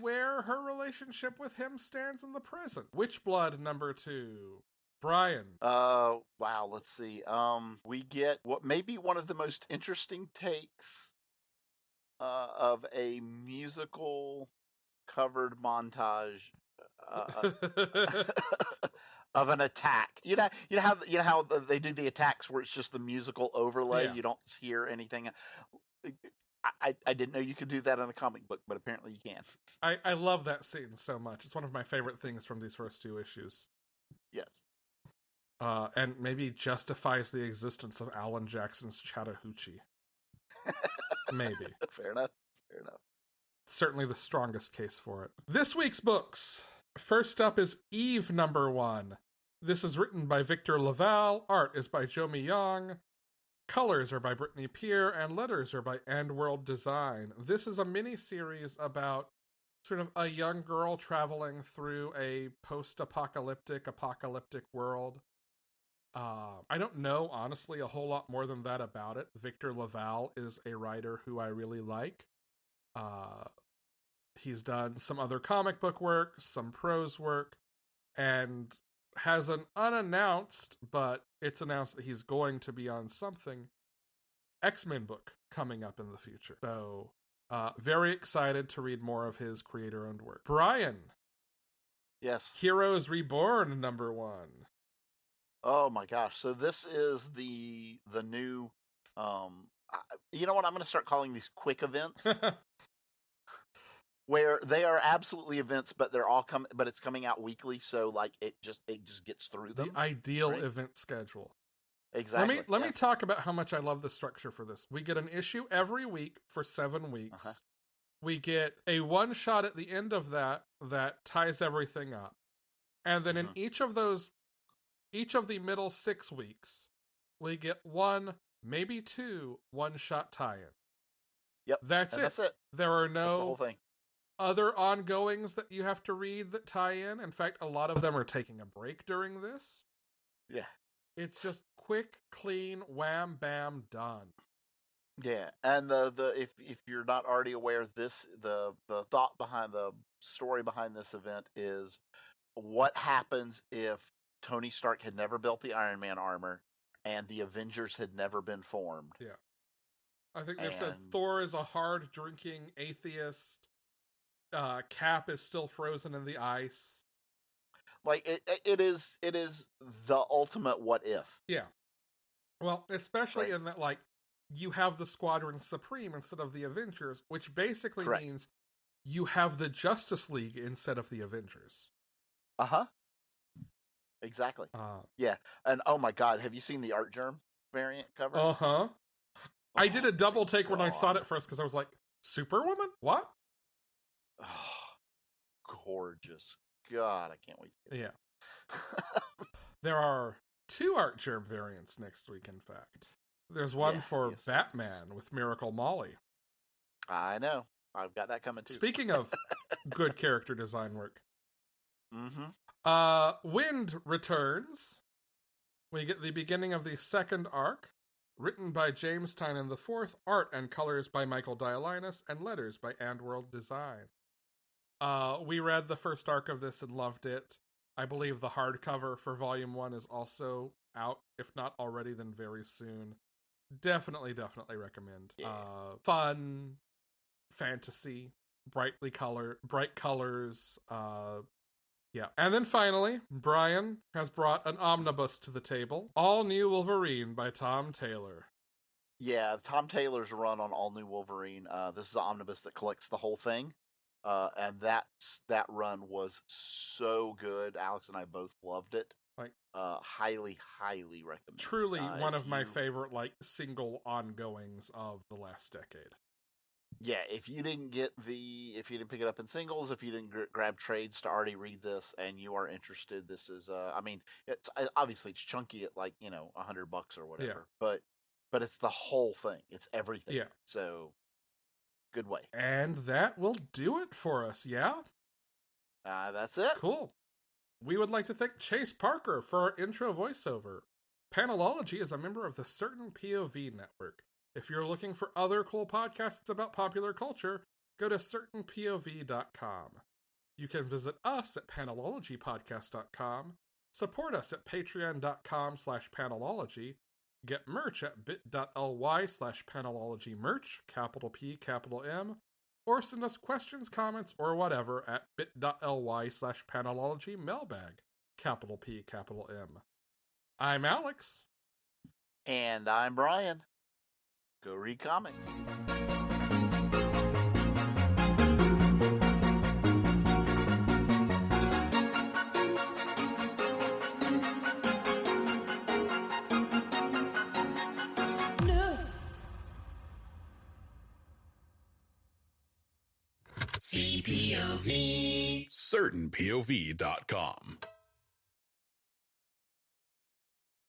where her relationship with him stands in the present. Witchblood, number 2. Brian. Wow, let's see. We get what may be one of the most interesting takes of a musical covered montage of an attack. You know how they do the attacks where it's just the musical overlay. Yeah. You don't hear anything. I didn't know you could do that in a comic book, but apparently you can. I love that scene so much. It's one of my favorite things from these first 2 issues. Yes. And maybe justifies the existence of Alan Jackson's Chattahoochee. Maybe. Fair enough. Certainly the strongest case for it. This week's books. First up is Eve, number 1. This is written by Victor Laval. Art is by Jomi Young. Colors are by Brittany Peer, and letters are by World Design. This is a mini-series about sort of a young girl traveling through a post-apocalyptic world. I don't know, honestly, a whole lot more than that about it. Victor Laval is a writer who I really like. He's done some other comic book work, some prose work, and has an unannounced, but it's announced that he's going to be on something, X-Men book coming up in the future. So, very excited to read more of his creator-owned work. Brian. Yes. Heroes Reborn, number 1. Oh my gosh! So this is the new. You know what? I'm going to start calling these quick events, where they are absolutely events, but they're all but it's coming out weekly, so like it just gets through them. The ideal right? event schedule. Exactly. Let me talk about how much I love the structure for this. We get an issue every week for 7 weeks. Uh-huh. We get a one shot at the end of that ties everything up, and then in each of the middle 6 weeks, we get 1, maybe 2 one-shot tie-in. Yep. That's it. There are That's the no whole thing. other ongoings that you have to read that tie in. In fact, a lot of them are taking a break during this. Yeah. It's just quick, clean, wham, bam, done. Yeah, and the if you're not already aware, the thought behind the story behind this event is what happens if Tony Stark had never built the Iron Man armor and the Avengers had never been formed. Yeah. I think they've said And Thor is a hard drinking atheist. Cap is still frozen in the ice. like it is the ultimate what if. Yeah. Well, especially Right. in that, like, you have the Squadron Supreme instead of the Avengers, which basically Correct. means you have the Justice League instead of the Avengers. Uh-huh. Exactly. Yeah. And oh my God, have you seen the Art Germ variant cover? Uh-huh. I did a double my take when I saw it God. at first because I was like, Superwoman? What? Oh, gorgeous. God, I can't wait. Yeah. There are 2 Art Germ variants next week, in fact. There's one Yeah, for yes. Batman with Miracle Molly. I know. I've got that coming too. Speaking of good character design work, Mm-hmm. Wind returns. We get the beginning of the second arc, written by James Tynion IV, art and colors by Michael Dialynas, and letters by Andworld Design. We read the first arc of this and loved it. I believe the hardcover for Volume 1 is also out. If not already, then very soon. Definitely recommend. Yeah. Fun, fantasy, bright colors. Yeah. And then finally, Brian has brought an omnibus to the table. All New Wolverine by Tom Taylor. Yeah, Tom Taylor's run on All New Wolverine. This is an omnibus that collects the whole thing. And that run was so good. Alex and I both loved it. Like, highly recommend. Truly one of my favorite, like, single ongoings of the last decade. Yeah, if you didn't pick it up in singles, if you didn't grab trades to already read this, and you are interested, this is I mean, it's obviously it's chunky at like $100 or whatever, but it's the whole thing, it's everything. Yeah. So good way. And that will do it for us. Yeah. That's it. Cool. We would like to thank Chase Parker for our intro voiceover. Panelology is a member of the Certain POV network. If you're looking for other cool podcasts about popular culture, go to certainpov.com. You can visit us at panelologypodcast.com, support us at patreon.com/panelology, get merch at bit.ly/panelologymerch, capital P, capital M, or send us questions, comments, or whatever at bit.ly/panelologymailbag, capital P, capital M. I'm Alex. And I'm Brian. Go read comics. CPOV. CertainPOV.com.